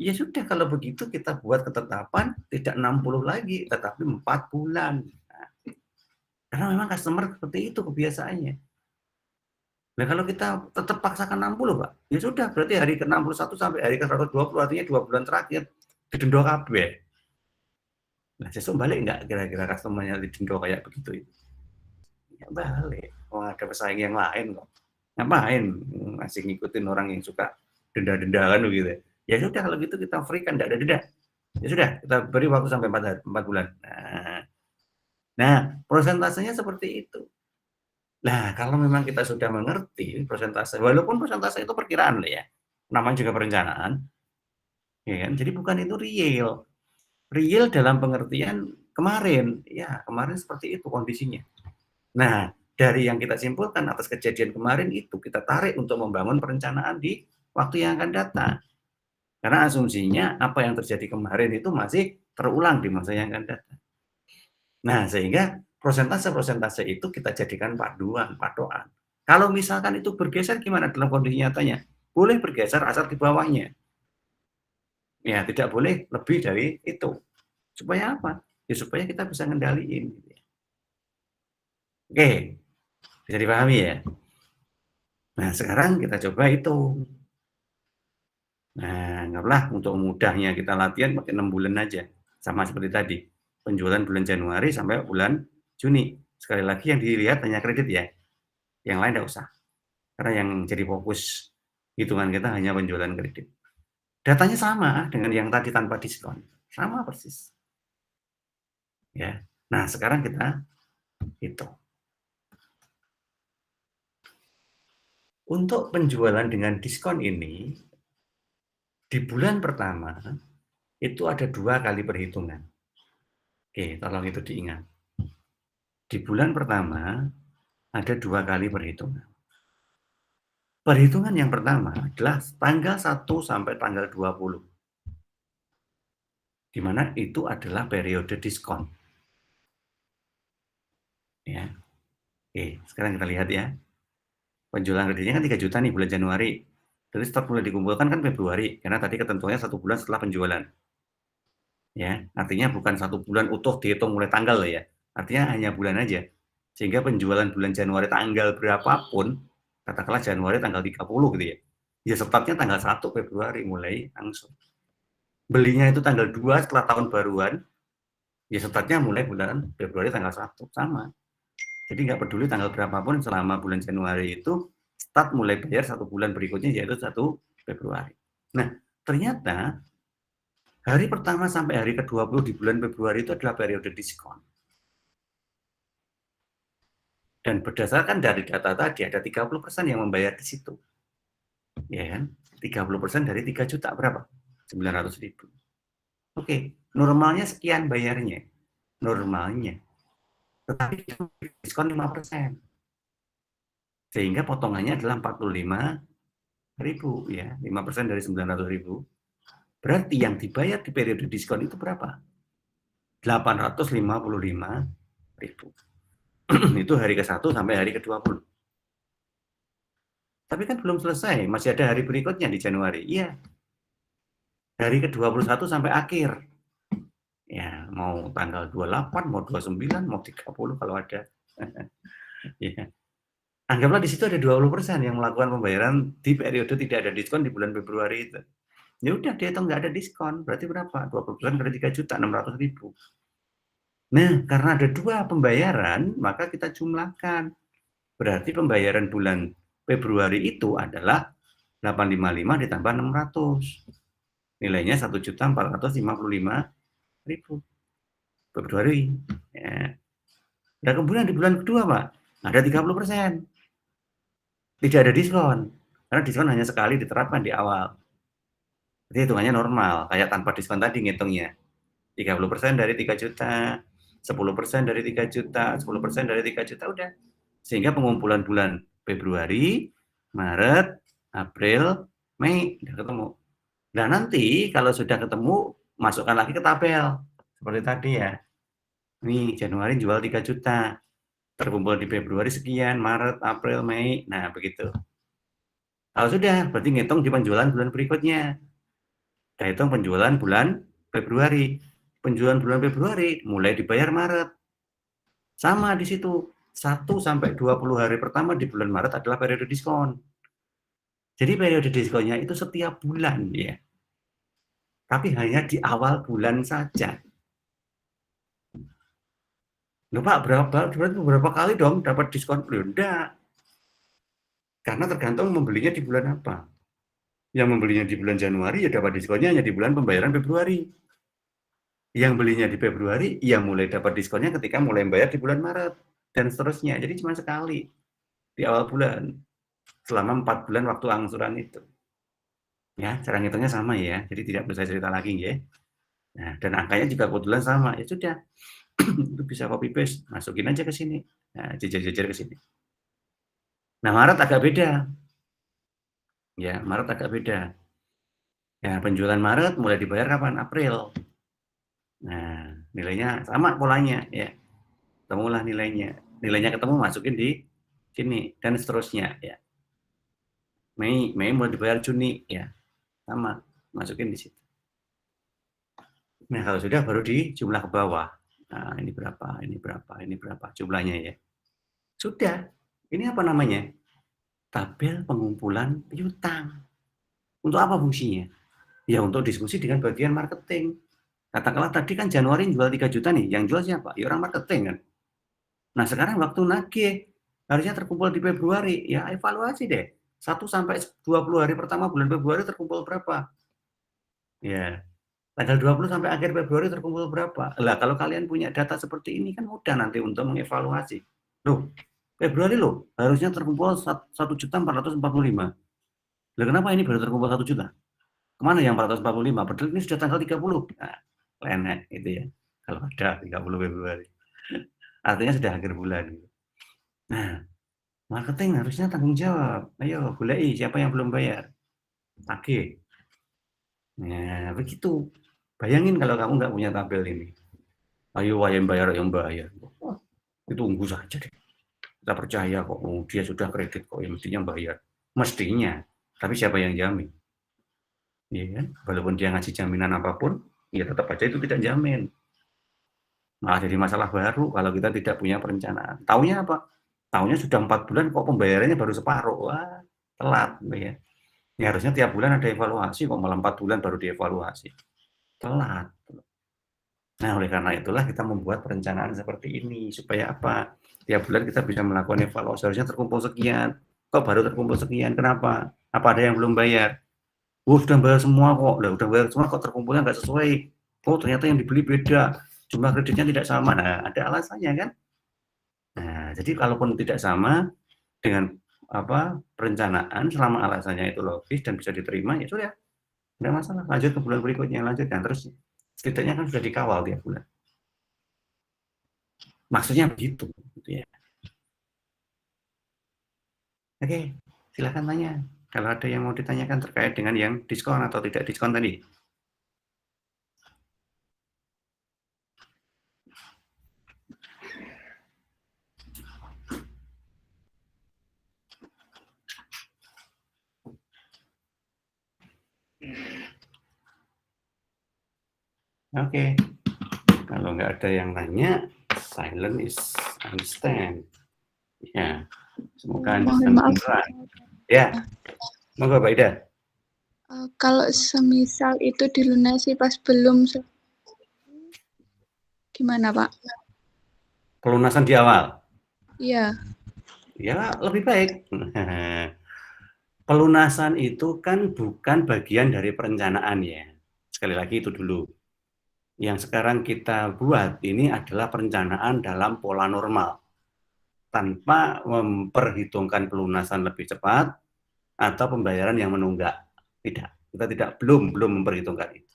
Ya sudah kalau begitu kita buat ketetapan tidak 60 lagi, tetapi 4 bulan. Nah, karena memang customer seperti itu kebiasaannya. Nah kalau kita tetap paksakan 60 Pak, ya sudah berarti hari ke-61 sampai hari ke-120 artinya 2 bulan terakhir didenda kabeh. Nah sesuk balik nggak kira-kira customer-nya didenda kayak begitu itu? Ya balik, oh ada pesaing yang lain kok. Ngapain masih ngikutin orang yang suka denda-denda kan begitu. Ya sudah kalau gitu kita free kan enggak ada denda. Ya sudah, kita beri waktu sampai 4 bulan. Nah, prosentasenya seperti itu. Nah, kalau memang kita sudah mengerti persentase, walaupun persentase itu perkiraan ya, namanya juga perencanaan, ya kan? Jadi bukan itu real. Real dalam pengertian kemarin, ya kemarin seperti itu kondisinya. Nah, dari yang kita simpulkan atas kejadian kemarin itu, kita tarik untuk membangun perencanaan di waktu yang akan datang. Karena asumsinya apa yang terjadi kemarin itu masih terulang di masa yang akan datang. Nah, sehingga persentase-persentase itu kita jadikan panduan, patokan. Kalau misalkan itu bergeser gimana dalam kondisi nyatanya? Boleh bergeser asal di bawahnya. Ya, tidak boleh lebih dari itu. Supaya apa? Ya supaya kita bisa ngendaliin. Oke, bisa dipahami ya? Nah, sekarang kita coba hitung. Nah, anggaplah untuk mudahnya kita latihan pakai 6 bulan aja. Sama seperti tadi. Penjualan bulan Januari sampai bulan Juni. Sekali lagi yang dilihat hanya kredit ya. Yang lain tidak usah. Karena yang jadi fokus hitungan kita hanya penjualan kredit. Datanya sama dengan yang tadi tanpa diskon. Sama persis. Ya. Nah, sekarang kita hitung. Untuk penjualan dengan diskon ini, di bulan pertama, itu ada 2 kali perhitungan. Oke, tolong itu diingat. Di bulan pertama, ada 2 kali perhitungan. Perhitungan yang pertama adalah tanggal 1 sampai tanggal 20. Di mana itu adalah periode diskon. Ya. Oke, sekarang kita lihat ya. Penjualan kreditnya kan 3 juta nih bulan Januari. Jadi stok mulai dikumpulkan kan Februari, karena tadi ketentuannya 1 bulan setelah penjualan. Ya, artinya bukan 1 bulan utuh dihitung mulai tanggal ya. Artinya hanya bulan aja. Sehingga penjualan bulan Januari tanggal berapapun, katakanlah Januari tanggal 30 gitu ya. Ya startnya tanggal 1 Februari mulai langsung. Belinya itu tanggal 2 setelah tahun baruan, ya startnya mulai bulan Februari tanggal 1 sama. Jadi nggak peduli tanggal berapapun selama bulan Januari itu start mulai bayar 1 bulan berikutnya yaitu 1 Februari. Nah, ternyata hari pertama sampai hari ke-20 di bulan Februari itu adalah periode diskon. Dan berdasarkan dari data tadi ada 30% yang membayar di situ. Ya kan? 30% dari 3 juta berapa? 900.000. Oke, normalnya sekian bayarnya. Normalnya. Tetapi diskon 5%. Sehingga potongannya adalah 45.000 ya, 5% dari 900.000 Berarti yang dibayar di periode diskon itu berapa? 855.000. Itu hari ke-1 sampai hari ke-20. Tapi kan belum selesai, masih ada hari berikutnya di Januari. Iya, hari ke-21 sampai akhir. Ya, mau tanggal 28, mau 29, mau 30 kalau ada. Ya. Anggaplah di situ ada 20% yang melakukan pembayaran di periode tidak ada diskon di bulan Februari itu. Ya udah, dia hitung nggak ada diskon, berarti berapa? 20% kali 3.600.000. Nah, karena ada 2 pembayaran, maka kita jumlahkan. Berarti pembayaran bulan Februari itu adalah 855 ditambah 600. Nilainya 1.455.000 Februari. Ya. Nah, kemudian di bulan kedua, Pak, ada 30%. Tidak ada diskon. Karena diskon hanya sekali diterapkan di awal. Jadi hitungannya normal, kayak tanpa diskon tadi ngitungnya. 30% dari 3 juta, 10% dari 3 juta, 10% dari 3 juta, udah. Sehingga pengumpulan bulan Februari, Maret, April, Mei, udah ketemu. Nah, nanti kalau sudah ketemu, masukkan lagi ke tabel. Seperti tadi ya. Nih, Januari jual 3 juta. Terkumpul di Februari sekian, Maret, April, Mei. Nah, begitu. Kalau sudah, berarti ngitung di penjualan bulan berikutnya. Kita hitung penjualan bulan Februari. Penjualan bulan Februari mulai dibayar Maret. Sama di situ. 1 sampai 20 hari pertama di bulan Maret adalah periode diskon. Jadi periode diskonnya itu setiap bulan ya. Tapi hanya di awal bulan saja. Loh Pak, berapa kali dong dapat diskon? Loh enggak. Karena tergantung membelinya di bulan apa. Yang membelinya di bulan Januari ya dapat diskonnya hanya di bulan pembayaran Februari. Yang belinya di Februari ya mulai dapat diskonnya ketika mulai bayar di bulan Maret dan seterusnya. Jadi cuma sekali di awal bulan selama 4 bulan waktu angsuran itu. Ya, cara ngitungnya sama ya. Jadi tidak perlu saya cerita lagi ya. Nah, dan angkanya juga kebetulan sama. Ya sudah, itu bisa copy paste, masukin aja ke sini. Nah, jejer-jejer ke sini. Nah, Maret agak beda. Ya, Maret agak beda. Ya, penjualan Maret mulai dibayar kapan? April. Nah, nilainya sama polanya ya. Ketemulah nilainya. Nilainya ketemu masukin di sini dan seterusnya ya. Mei mulai dibayar Juni ya. Sama, masukin di situ. Nah, kalau sudah baru di jumlah ke bawah. Nah, ini berapa, ini berapa, ini berapa jumlahnya ya. Sudah. Ini apa namanya? Tabel pengumpulan piutang. Untuk apa fungsinya? Ya untuk diskusi dengan bagian marketing. Katakanlah tadi kan Januari jual 3 juta nih, yang jual siapa? Ya orang marketing kan. Nah sekarang waktu nagih, harusnya terkumpul di Februari, ya evaluasi deh. 1 sampai 20 hari pertama bulan Februari terkumpul berapa? Ya, tanggal 20 sampai akhir Februari terkumpul berapa? Lah kalau kalian punya data seperti ini kan mudah nanti untuk mengevaluasi. Loh, Februari loh, harusnya terkumpul 1.445. Lah kenapa ini baru terkumpul 1 juta? Kemana yang 445? Padahal ini sudah tanggal 30. Nah, lenek itu ya. Kalau ada 30 Februari. Artinya sudah akhir bulan. Nah, marketing harusnya tanggung jawab. Ayo, bulai siapa yang belum bayar? Tagih. Nah, begitu. Bayangin kalau kamu nggak punya tabel ini. Ayo, yang bayar, yang bayar. Oh, itu tunggu saja deh. Kita percaya kok. Oh, dia sudah kredit kok. Yang mestinya bayar. Mestinya. Tapi siapa yang jamin? Iya kan? Walaupun dia ngasih jaminan apapun, ya tetap aja itu tidak jamin. Malah jadi masalah baru kalau kita tidak punya perencanaan. Taunya apa? Taunya sudah 4 bulan kok pembayarannya baru separuh. Wah, telat. Ya. Ya harusnya tiap bulan ada evaluasi kok malah 4 bulan baru dievaluasi. Telat. Nah, oleh karena itulah kita membuat perencanaan seperti ini. Supaya apa? Tiap bulan kita bisa melakukan evaluasi. Harusnya terkumpul sekian. Kok baru terkumpul sekian? Kenapa? Apa ada yang belum bayar? Sudah bayar semua kok. Lah, udah bayar semua kok terkumpulnya nggak sesuai. Oh, ternyata yang dibeli beda. Jumlah kreditnya tidak sama. Nah, ada alasannya kan? Nah, jadi kalaupun tidak sama dengan perencanaan selama alasannya itu logis dan bisa diterima ya sudah, tidak masalah. Lanjut ke bulan berikutnya, lanjut dan terus setidaknya kan sudah dikawal tiap bulan. Maksudnya begitu, gitu ya. Oke, silakan tanya. Kalau ada yang mau ditanyakan terkait dengan yang diskon atau tidak diskon tadi. Oke. Kalau nggak ada yang nanya, silent is understand. Ya, semoga Mohon understand maaf. beneran. Ya, monggo Pak Ida. Kalau semisal itu dilunasi pas belum, gimana Pak? Pelunasan di awal. Iya. Ya, lebih baik. Pelunasan itu kan bukan bagian dari perencanaan ya. Sekali lagi itu dulu. Yang sekarang kita buat ini adalah perencanaan dalam pola normal. Tanpa memperhitungkan pelunasan lebih cepat atau pembayaran yang menunggak. Tidak. Kita belum memperhitungkan itu.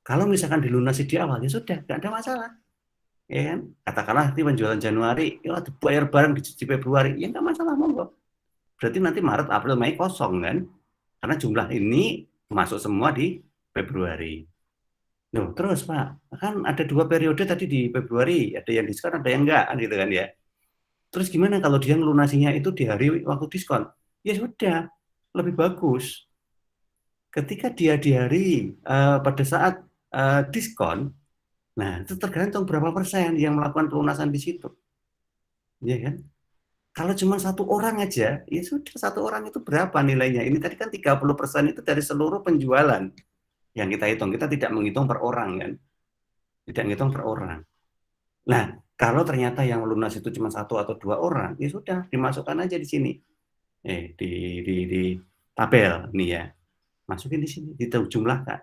Kalau misalkan dilunasi di awal, ya sudah, nggak ada masalah. Ya kan? Katakanlah nanti penjualan Januari, ya bayar barang di Februari, ya nggak masalah, monggo. Berarti nanti Maret, April, Mei kosong kan? Karena jumlah ini masuk semua di Februari. Loh, terus Pak, kan ada 2 periode tadi di Februari, ada yang diskon, ada yang enggak, kan gitu kan ya. Terus gimana kalau dia ngelunasinya itu di hari waktu diskon? Ya sudah, lebih bagus. Ketika dia di hari pada saat diskon, nah itu tergantung berapa persen yang melakukan pelunasan di situ, ya kan? Kalau cuma 1 orang aja, ya sudah 1 orang itu berapa nilainya? Ini tadi kan 30% itu dari seluruh penjualan yang kita hitung. Kita tidak menghitung per orang kan, tidak menghitung per orang. Nah, kalau ternyata yang lunas itu cuma 1 atau 2 orang, ya sudah dimasukkan aja di sini, di tabel nih ya, masukin di sini, dijumlahkan.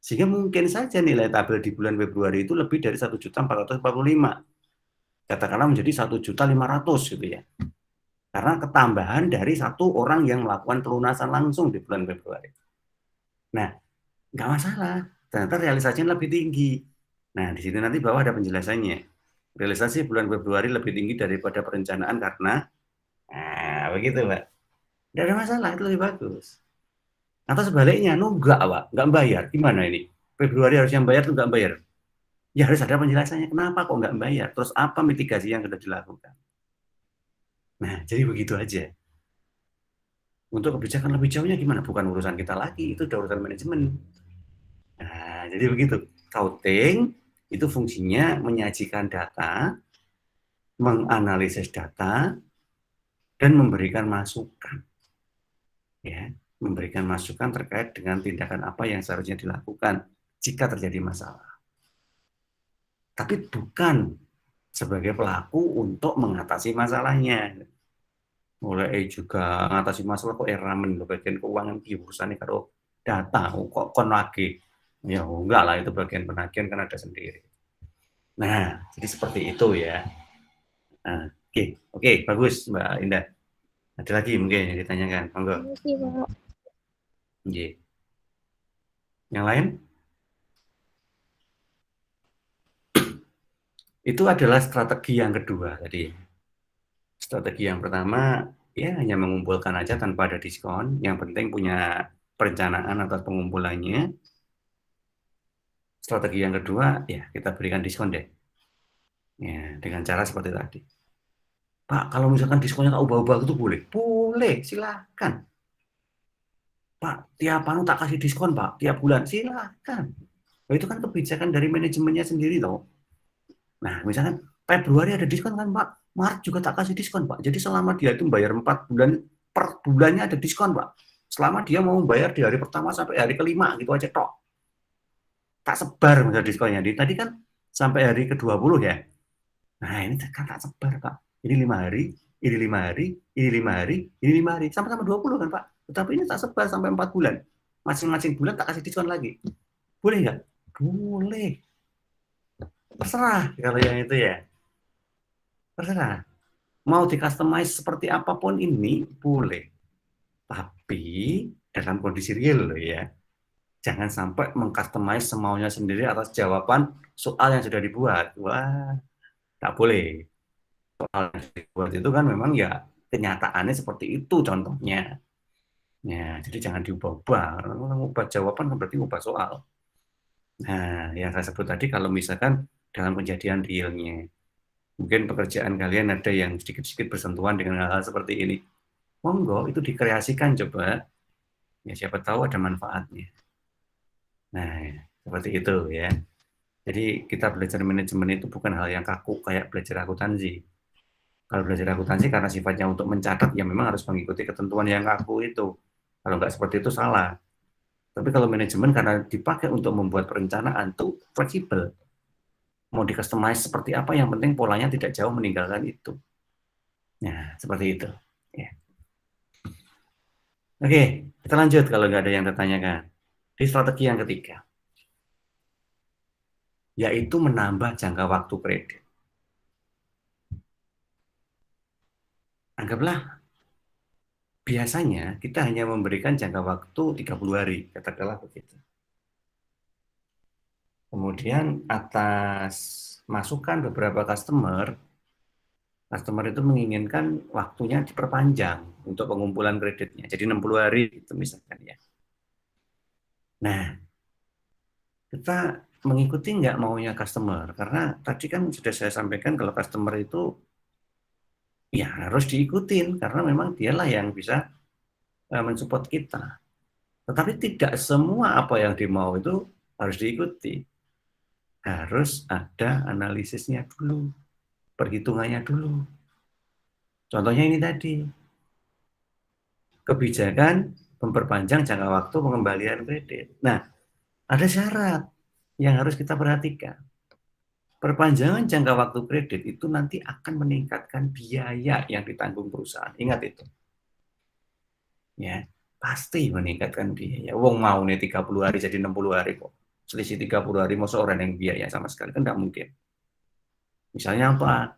Sehingga mungkin saja nilai tabel di bulan Februari itu lebih dari 1.445. Katakanlah menjadi 1.500.000 gitu ya. Karena ketambahan dari 1 orang yang melakukan pelunasan langsung di bulan Februari. Nah, nggak masalah. Ternyata realisasinya lebih tinggi. Nah, di sini nanti bawah ada penjelasannya. Realisasi bulan Februari lebih tinggi daripada perencanaan karena, nah, begitu, Pak. Nggak ada masalah, itu lebih bagus. Atau sebaliknya, nunggak, Pak. Nggak bayar. Gimana ini? Februari harusnya bayar, tuh nggak bayar. Ya harus ada penjelasannya. Kenapa kok nggak bayar? Terus apa mitigasi yang sudah dilakukan? Nah, jadi begitu aja. Untuk kebijakan lebih jauhnya gimana? Bukan urusan kita lagi, itu udah urusan manajemen. Nah, jadi begitu. Counting itu fungsinya menyajikan data, menganalisis data, dan memberikan masukan. Ya, memberikan masukan terkait dengan tindakan apa yang seharusnya dilakukan jika terjadi masalah. Tapi bukan sebagai pelaku untuk mengatasi masalahnya. Mulai juga mengatasi masalah kok ramen bagian keuangan ki urusannya karo data kok kon lagi. Ya enggak lah, itu bagian penagihan kan ada sendiri. Nah, jadi seperti itu ya. Nah, oke, bagus Mbak Indah. Ada lagi mungkin yang ditanyakan, monggo. Terima kasih Pak. Oke. Yang lain? Itu adalah strategi yang kedua tadi. Strategi yang pertama ya hanya mengumpulkan aja tanpa ada diskon. Yang penting punya perencanaan atas pengumpulannya. Strategi yang kedua ya kita berikan diskon deh. Ya, dengan cara seperti tadi. Pak, kalau misalkan diskonnya tak ubah-ubah itu boleh? Boleh, silakan. Pak, tiap anu tak kasih diskon, Pak, tiap bulan. Silakan. Nah, itu kan kebijakan dari manajemennya sendiri, toh. Nah, misalkan Februari ada diskon kan, Pak. Maret juga tak kasih diskon, Pak. Jadi selama dia itu bayar 4 bulan, per bulannya ada diskon, Pak. Selama dia mau bayar di hari pertama sampai hari kelima, gitu aja, tok. Tak sebar misalnya diskonnya. Tadi kan sampai hari ke-20 ya. Nah, ini kan tak sebar, Pak. Ini 5 hari, ini 5 hari, ini 5 hari, ini 5 hari. Sama-sama 20 kan, Pak. Tetapi ini tak sebar sampai 4 bulan. Masing-masing bulan tak kasih diskon lagi. Boleh nggak? Boleh. Terserah kalau yang itu ya. Terserah. Mau di-customize seperti apapun ini, boleh. Tapi dalam kondisi real loh ya. Jangan sampai meng-customize semaunya sendiri atas jawaban soal yang sudah dibuat. Wah, tak boleh. Soal yang sudah dibuat itu kan memang ya kenyataannya seperti itu contohnya. Ya, jadi jangan diubah-ubah. Mengubah jawaban kan berarti ubah soal. Nah, yang saya sebut tadi kalau misalkan dalam kejadian realnya, mungkin pekerjaan kalian ada yang sedikit-sedikit bersentuhan dengan hal-hal seperti ini. Monggo, itu dikreasikan coba. Ya, siapa tahu ada manfaatnya. Nah, Seperti itu ya. Jadi kita belajar manajemen itu bukan hal yang kaku kayak belajar akuntansi. Kalau belajar akuntansi karena sifatnya untuk mencatat, ya memang harus mengikuti ketentuan yang kaku itu. Kalau nggak seperti itu salah. Tapi kalau manajemen karena dipakai untuk membuat perencanaan tuh fleksibel. Mau di-customize seperti apa, yang penting polanya tidak jauh meninggalkan itu. Nah, seperti itu. Ya. Oke, kita lanjut kalau nggak ada yang tertanyakan. Di strategi yang ketiga, yaitu menambah jangka waktu kredit. Anggaplah biasanya kita hanya memberikan jangka waktu 30 hari, katakanlah begitu. Kemudian atas masukan beberapa customer itu menginginkan waktunya diperpanjang untuk pengumpulan kreditnya. Jadi 60 hari itu misalkan ya. Nah, kita mengikuti nggak maunya customer, karena tadi kan sudah saya sampaikan kalau customer itu ya harus diikutin karena memang dialah yang bisa mensupport kita. Tetapi tidak semua apa yang dimau itu harus diikuti. Harus ada analisisnya dulu, perhitungannya dulu. Contohnya ini tadi, kebijakan memperpanjang jangka waktu pengembalian kredit. Nah, ada syarat yang harus kita perhatikan. Perpanjangan jangka waktu kredit itu nanti akan meningkatkan biaya yang ditanggung perusahaan. Ingat itu. Ya, pasti meningkatkan biaya. Wong mau nih 30 hari jadi 60 hari kok. Selisih 30 hari mau seorang yang biaya sama sekali kan tidak mungkin. Misalnya apa?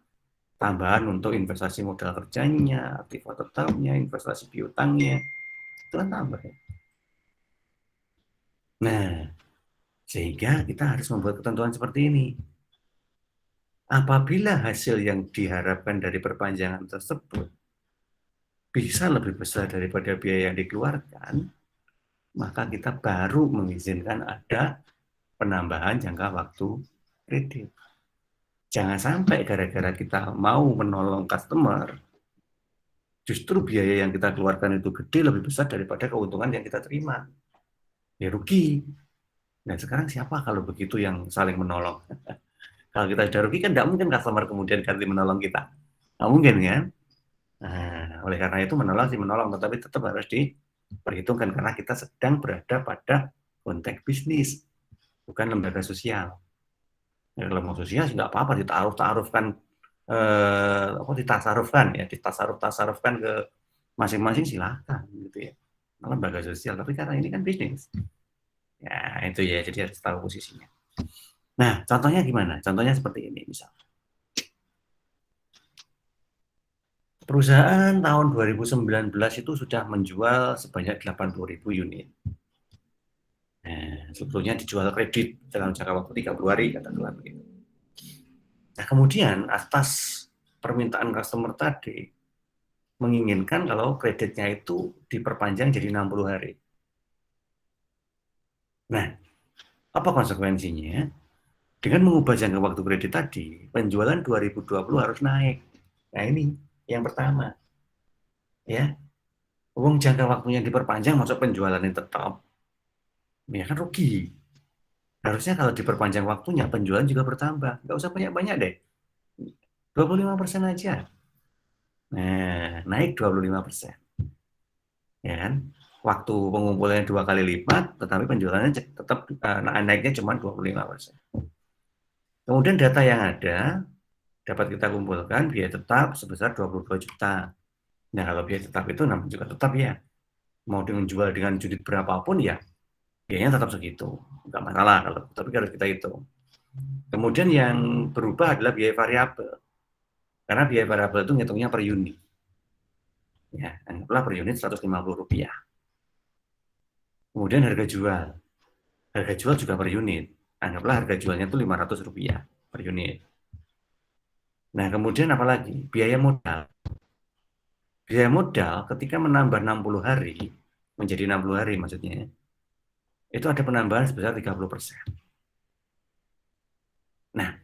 Tambahan untuk investasi modal kerjanya, aktiva tetapnya, investasi piutangnya, itu kan tambah. Nah, sehingga kita harus membuat ketentuan seperti ini. Apabila hasil yang diharapkan dari perpanjangan tersebut bisa lebih besar daripada biaya yang dikeluarkan, maka kita baru mengizinkan ada penambahan jangka waktu kredit. Jangan sampai gara-gara kita mau menolong customer, justru biaya yang kita keluarkan itu gede, lebih besar daripada keuntungan yang kita terima. Ya rugi. Dan sekarang siapa kalau begitu yang saling menolong? Kalau kita sudah rugi kan tidak mungkin customer kemudian ganti menolong kita. Nggak mungkin kan? Nah, oleh karena itu menolong sih menolong, tetapi tetap harus diperhitungkan karena kita sedang berada pada konteks bisnis, bukan lembaga sosial. Ya, lembaga sosial tidak apa-apa ditaruh-taruhkan apa ditasarufkan ya, ditasarufkan ke masing-masing silakan gitu ya. Lembaga sosial, tapi karena ini kan bisnis. Ya, itu ya, jadi harus tahu posisinya. Nah, contohnya gimana? Contohnya seperti ini misalnya. Perusahaan tahun 2019 itu sudah menjual sebanyak 80.000 unit. Nah, sebetulnya dijual kredit dalam jangka waktu 30 hari, katakanlah begitu. Nah, kemudian atas permintaan customer tadi, menginginkan kalau kreditnya itu diperpanjang jadi 60 hari. Nah, apa konsekuensinya? Dengan mengubah jangka waktu kredit tadi, penjualan 2020 harus naik. Nah, ini yang pertama. Ya, uang jangka waktunya diperpanjang, masuk penjualannya tetap, ya kan rugi. Harusnya kalau diperpanjang waktunya, penjualan juga bertambah. Nggak usah banyak-banyak deh. 25% aja. Nah, naik 25%. Ya kan? Waktu pengumpulannya 2 kali lipat, tetapi penjualannya tetap naiknya cuma 25%. Kemudian data yang ada, dapat kita kumpulkan biaya tetap sebesar 22 juta. Nah, kalau biaya tetap itu namanya juga tetap ya. Mau dijual dengan unit berapapun ya, biayanya tetap segitu. Enggak masalah, kalau tapi harus kita hitung. Kemudian yang berubah adalah biaya variabel. Karena biaya variabel itu ngitungnya per unit. Ya, anggaplah per unit Rp150. Kemudian harga jual. Harga jual juga per unit. Anggaplah harga jualnya itu Rp500 per unit. Nah, kemudian apa lagi? Biaya modal. Biaya modal ketika menambah 60 hari, menjadi 60 hari maksudnya, itu ada penambahan sebesar 30%. Nah,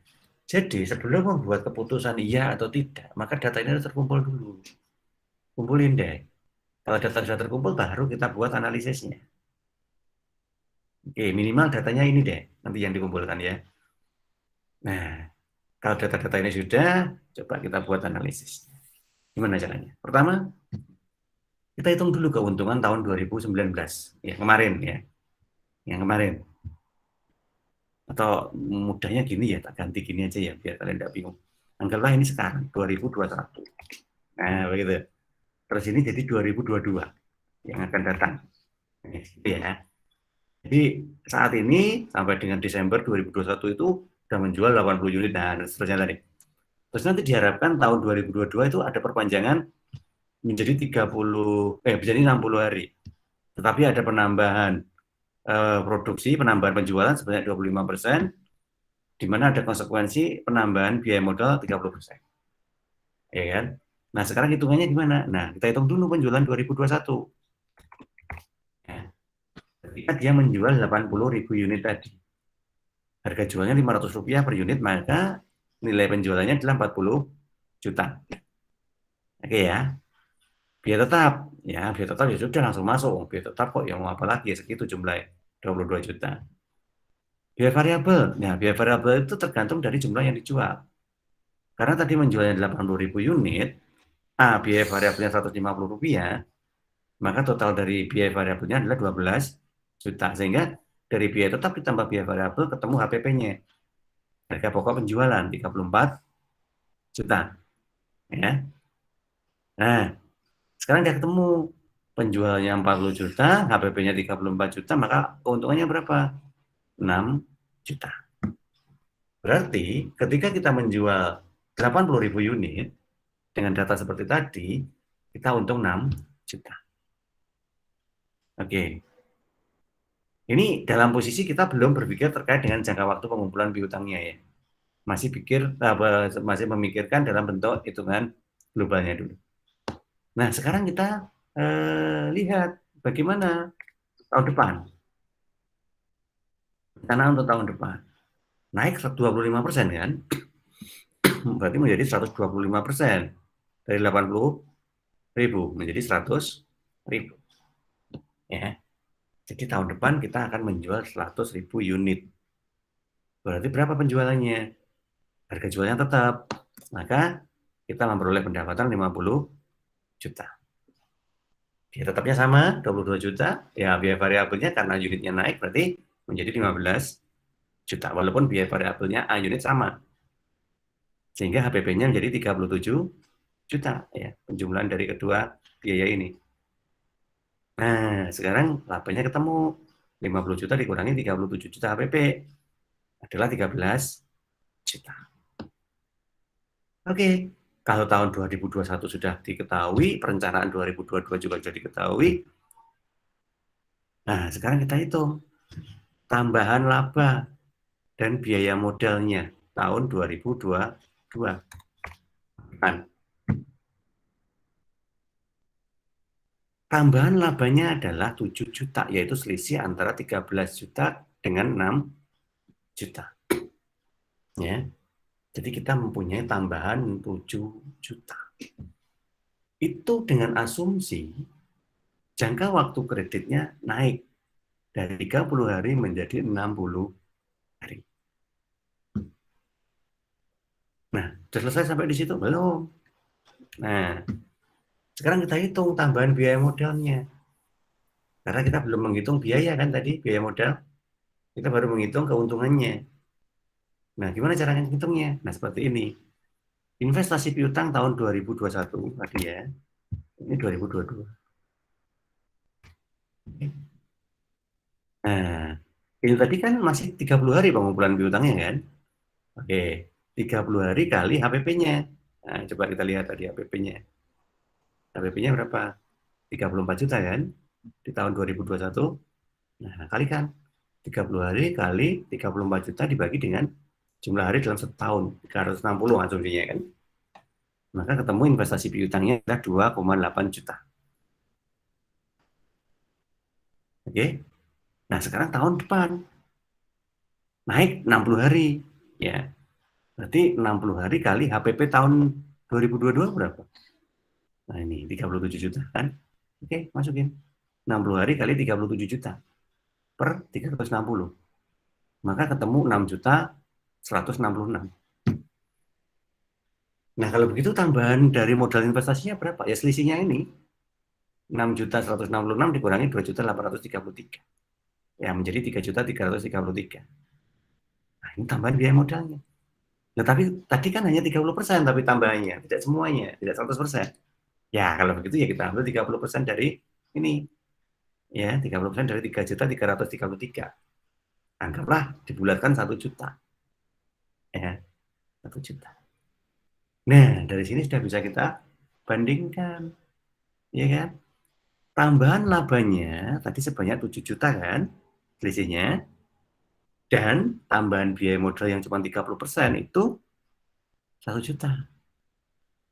jadi sebelum membuat keputusan iya atau tidak, maka data ini harus terkumpul dulu. Kumpulin deh. Kalau data sudah terkumpul, baru kita buat analisisnya. Oke, minimal datanya ini deh, nanti yang dikumpulkan ya. Nah, kalau data-data ini sudah, coba kita buat analisis. Gimana caranya? Pertama, kita hitung dulu keuntungan tahun 2019, ya kemarin ya, yang kemarin. Atau mudahnya gini ya, tak ganti gini aja ya, biar kalian tidak bingung. Anggaplah ini sekarang, 2021. Nah, begitu. Terus ini jadi 2022 yang akan datang. Gitu ya. Jadi saat ini sampai dengan Desember 2021 itu sudah menjual 80 unit dan seterusnya tadi. Terus nanti diharapkan tahun 2022 itu ada perpanjangan menjadi 60 hari. Tetapi ada penambahan produksi, penambahan penjualan sebanyak 25%, di mana ada konsekuensi penambahan biaya modal 30%. Ya kan? Nah, sekarang hitungannya gimana? Nah, kita hitung dulu penjualan 2021. Ya. Ketika dia menjual 80.000 unit tadi, harga jualnya Rp500 per unit, maka nilai penjualannya adalah 40 juta. Oke ya. Biaya tetap, biaya tetap ya sudah langsung masuk. Biaya tetap kok yang mau apa lagi ya segitu jumlahnya, 22 juta. Biaya variabel, biaya variabel itu tergantung dari jumlah yang dijual. Karena tadi menjualnya 80.000 unit, biaya variabelnya Rp150, maka total dari biaya variabelnya adalah 12 juta. Sehingga dari biaya tetap ditambah biaya variabel ketemu HPP-nya. Harga pokok penjualan 34 juta. Ya. Nah, sekarang dia ketemu penjualnya 40 juta, HPP-nya 34 juta, maka keuntungannya berapa? 6 juta. Berarti ketika kita menjual 80.000 unit dengan data seperti tadi, kita untung 6 juta. Oke. Ini dalam posisi kita belum berpikir terkait dengan jangka waktu pengumpulan piutangnya ya. Masih memikirkan dalam bentuk hitungan globalnya dulu. Nah, sekarang kita lihat bagaimana tahun depan. Rencana untuk tahun depan. Naik 25% kan? Berarti menjadi 125%. Dari 80.000 menjadi 100.000. Ya. Jadi tahun depan kita akan menjual 100.000 unit. Berarti berapa penjualannya? Harga jualnya tetap. Maka kita memperoleh pendapatan 50 juta. Biaya tetapnya sama, 22 juta. Ya, biaya variabelnya karena unitnya naik berarti menjadi 15 juta. Walaupun biaya variabelnya A unit sama. Sehingga HPP-nya menjadi 37 juta. Ya, penjumlahan dari kedua biaya ini. Nah, sekarang labanya ketemu. 50 juta dikurangi 37 juta HPP. Adalah 13 juta. Oke, kalau tahun 2021 sudah diketahui, perencanaan 2022 juga sudah diketahui. Nah, sekarang kita hitung tambahan laba dan biaya modalnya tahun 2022. Kan? Tambahan labanya adalah 7 juta, yaitu selisih antara 13 juta dengan 6 juta. Ya. Jadi kita mempunyai tambahan 7 juta. Itu dengan asumsi jangka waktu kreditnya naik dari 30 hari menjadi 60 hari. Nah, sudah selesai sampai di situ? Belum. Nah, sekarang kita hitung tambahan biaya modalnya. Karena kita belum menghitung biaya kan tadi, biaya modal. Kita baru menghitung keuntungannya. Nah, gimana caranya menghitungnya? Nah, seperti ini. Investasi piutang tahun 2021 tadi ya. Ini 2022. Nah, ini tadi kan masih 30 hari pengumpulan piutangnya kan? Oke, 30 hari kali HPP-nya. Nah, coba kita lihat tadi HPP-nya. HPP-nya berapa? 34 juta kan? Di tahun 2021. Nah, kalikan 30 hari kali 34 juta dibagi dengan jumlah hari dalam setahun, 360 asumsinya kan. Maka ketemu investasi piutangnya adalah 2,8 juta. Oke. Nah, sekarang tahun depan naik 60 hari. Ya. Berarti 60 hari kali HPP tahun 2022 berapa? Nah, ini 37 juta kan. Oke, masukin. 60 hari kali 37 juta. per 360. Maka ketemu 6.166. Nah, kalau begitu tambahan dari modal investasinya berapa? Ya selisihnya ini 6.166 dikurangi 2.833. Ya menjadi 3.333. Nah, ini tambahan biaya modalnya. Nah, tapi tadi kan hanya 30%, tapi tambahannya tidak semuanya, tidak 100%. Ya, kalau begitu ya kita ambil 30% dari ini. Ya, 30% dari 3.333. Anggaplah dibulatkan 1 juta. Ya, 1 juta. Nah, dari sini sudah bisa kita bandingkan. Ya kan? Tambahan labanya tadi sebanyak 7 juta kan selisihnya. Dan tambahan biaya modal yang cuma 30% itu 1 juta.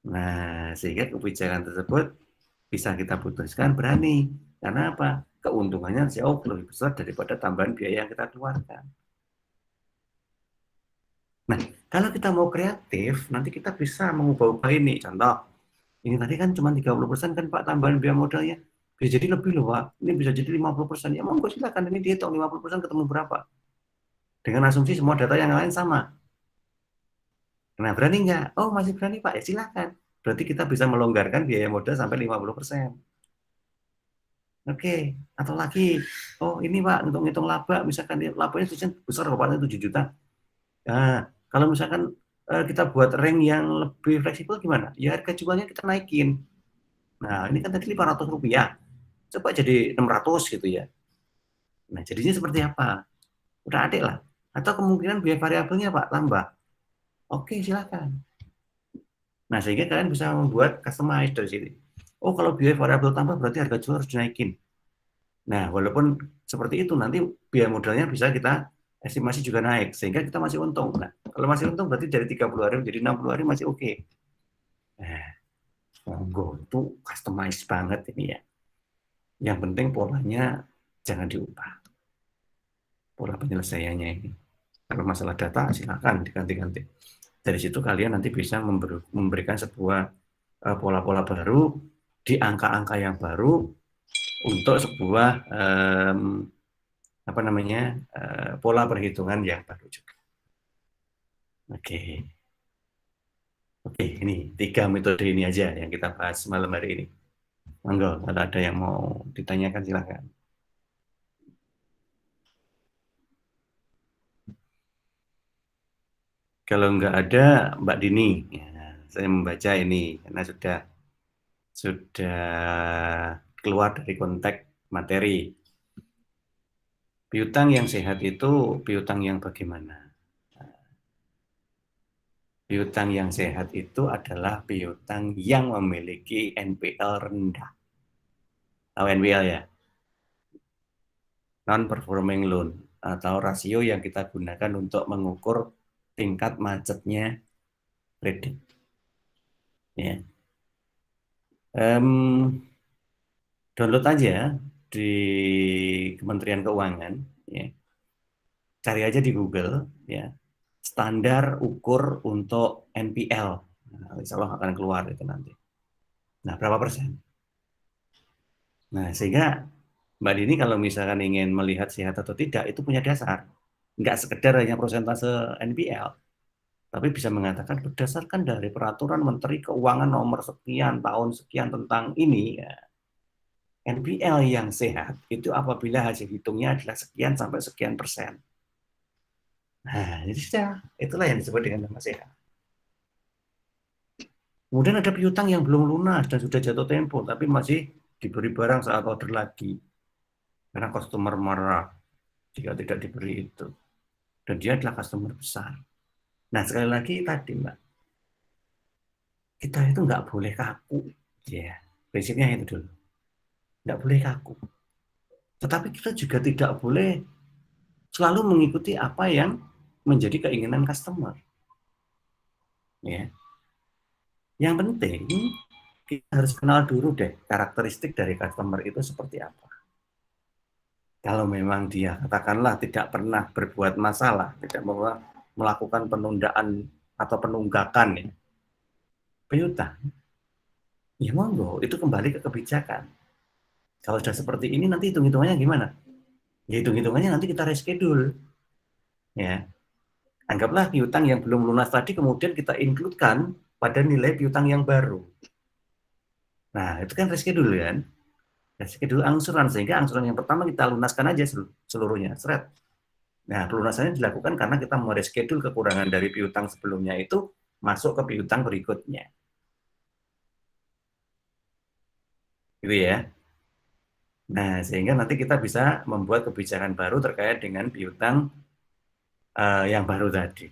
Nah, sehingga kebijakan tersebut bisa kita putuskan berani. Karena apa? Keuntungannya jauh lebih besar daripada tambahan biaya yang kita keluarkan. Nah, kalau kita mau kreatif, nanti kita bisa mengubah-ubah ini. Contoh, ini tadi kan cuma 30% kan Pak tambahan biaya modalnya. Bisa jadi lebih loh Pak. Ini bisa jadi 50%. Ya monggo silakan ini dihitung 50% ketemu berapa. Dengan asumsi semua data yang lain sama. Nah, berani nggak? Oh, masih berani Pak. Ya silakan. Berarti kita bisa melonggarkan biaya modal sampai 50%. Oke, atau lagi, oh ini Pak, untuk ngitung laba, misalkan labanya besar Pak, 7 juta. Nah, kalau misalkan kita buat rank yang lebih fleksibel gimana? Ya harga jualnya kita naikin. Nah, ini kan tadi Rp500, coba jadi 600 gitu ya. Nah, jadinya seperti apa? Udah adek lah. Atau kemungkinan biaya variabelnya Pak, tambah. Oke, silakan. Nah, sehingga kalian bisa membuat customize dari sini. Oh, kalau biaya variabel tambah berarti harga jual harus dinaikin. Nah, walaupun seperti itu nanti biaya modalnya bisa kita estimasi juga naik sehingga kita masih untung. Nah, kalau masih untung berarti dari 30 hari menjadi 60 hari masih oke. Nah, monggo itu customize banget ini ya. Yang penting polanya jangan diubah. Pola penyelesaiannya ini. Kalau masalah data silakan diganti-ganti. Dari situ kalian nanti bisa memberikan sebuah pola-pola baru di angka-angka yang baru untuk sebuah apa namanya pola perhitungan yang baru juga. Oke, oke, ini 3 metode ini aja yang kita bahas malam hari ini. Monggo, kalau ada yang mau ditanyakan silakan. Kalau nggak ada, Mbak Dini, ya, saya membaca ini karena sudah keluar dari konteks materi. Piutang yang sehat itu piutang yang bagaimana? Piutang yang sehat itu adalah piutang yang memiliki NPL rendah. Tahu NPL ya? Non-performing loan atau rasio yang kita gunakan untuk mengukur tingkat macetnya kredit. Ya. Download aja di Kementerian Keuangan. Ya. Cari aja di Google. Ya. Standar ukur untuk NPL. Nah, insya Allah akan keluar itu nanti. Nah, berapa persen? Nah, sehingga Mbak Dini kalau misalkan ingin melihat sehat atau tidak, itu punya dasar. Nggak sekedar hanya persentase NPL, tapi bisa mengatakan berdasarkan dari peraturan Menteri Keuangan nomor sekian tahun sekian tentang ini, ya, NPL yang sehat itu apabila hasil hitungnya adalah sekian sampai sekian persen. Nah, jadi sudah, itulah yang disebut dengan nama sehat. Kemudian ada piutang yang belum lunas dan sudah jatuh tempo, tapi masih diberi barang saat order lagi. Karena customer marah jika tidak diberi itu. Dan dia adalah customer besar. Nah, sekali lagi tadi, Mbak, kita itu nggak boleh kaku. Ya, prinsipnya itu dulu. Nggak boleh kaku. Tetapi kita juga tidak boleh selalu mengikuti apa yang menjadi keinginan customer. Ya. Yang penting, kita harus kenal dulu deh karakteristik dari customer itu seperti apa. Kalau memang dia katakanlah tidak pernah berbuat masalah, tidak melakukan penundaan atau penunggakan ya, piutang, ya monggo, itu kembali ke kebijakan. Kalau sudah seperti ini nanti hitung-hitungannya gimana? Hitung-hitungannya nanti kita reschedule. Ya. Anggaplah piutang yang belum lunas tadi kemudian kita include-kan pada nilai piutang yang baru. Nah, itu kan reschedule kan? Reschedule angsuran, sehingga angsuran yang pertama kita lunaskan aja seluruhnya, seret. Nah, pelunasannya dilakukan karena kita mau reschedule kekurangan dari piutang sebelumnya itu masuk ke piutang berikutnya. Gitu ya. Nah, sehingga nanti kita bisa membuat kebijakan baru terkait dengan piutang yang baru tadi.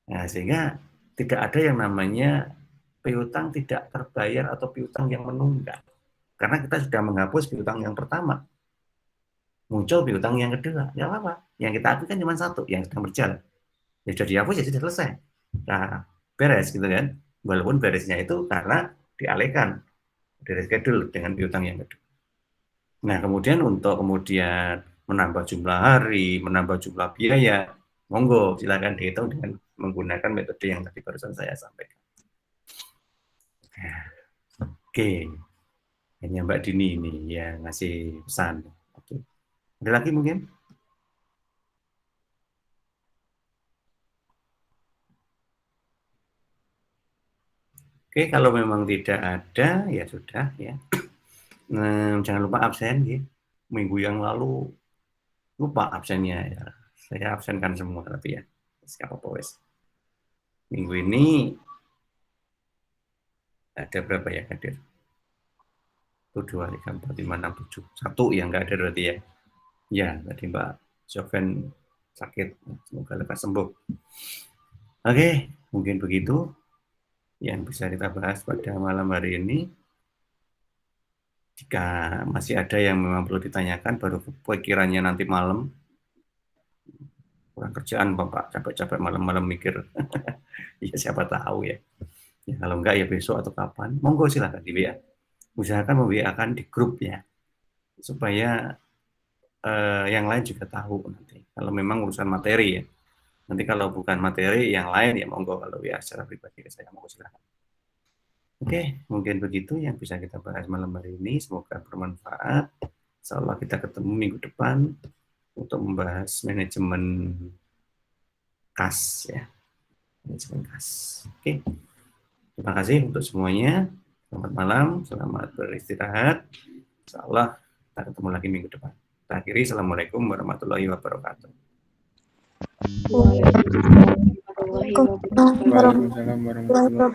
Nah, sehingga tidak ada yang namanya piutang tidak terbayar atau piutang yang menunggak. Karena kita sudah menghapus piutang yang pertama. Muncul piutang yang kedua, nggak apa-apa. Yang kita akui kan cuma satu, yang sedang berjalan. Ya sudah dihapus, ya sudah selesai. Nah, beres gitu kan. Walaupun beresnya itu karena dialihkan, di-reschedule dengan piutang yang kedua. Nah, kemudian untuk kemudian menambah jumlah hari, menambah jumlah biaya, monggo silakan dihitung dengan menggunakan metode yang tadi barusan saya sampaikan. Oke, hanya Mbak Dini ini yang ngasih pesan. Oke. Ada lagi mungkin? Oke, kalau memang tidak ada, ya sudah ya. Jangan lupa absen ya. Minggu yang lalu lupa absennya ya. Saya absenkan semua tapi ya. Siapa wes. Minggu ini ada berapa ya hadir? 1, 2, 3, 4, 5, 6, 7. 1 yang nggak ada berarti ya. Ya, tadi Mbak Joven sakit. Semoga lekas sembuh. Oke, mungkin begitu yang bisa kita bahas pada malam hari ini. Jika masih ada yang memang perlu ditanyakan, baru pikirannya nanti malam. Kurang kerjaan Bapak, capek-capek malam-malam mikir. Ya siapa tahu ya. Ya kalau enggak ya besok atau kapan. Monggo silahkan di WA. Usahakan membiasakan di grup ya. Supaya yang lain juga tahu nanti. Kalau memang urusan materi ya. Nanti kalau bukan materi yang lain ya monggo, kalau WA secara pribadi saya monggo silahkan. Oke, mungkin begitu yang bisa kita bahas malam hari ini. Semoga bermanfaat. Insya Allah kita ketemu minggu depan untuk membahas manajemen kas ya. Manajemen kas. Oke. Terima kasih untuk semuanya. Selamat malam, selamat beristirahat. Insya Allah kita ketemu lagi minggu depan. Kita akhiri. Assalamualaikum warahmatullahi wabarakatuh. Waalaikumsalam warahmatullahi wabarakatuh.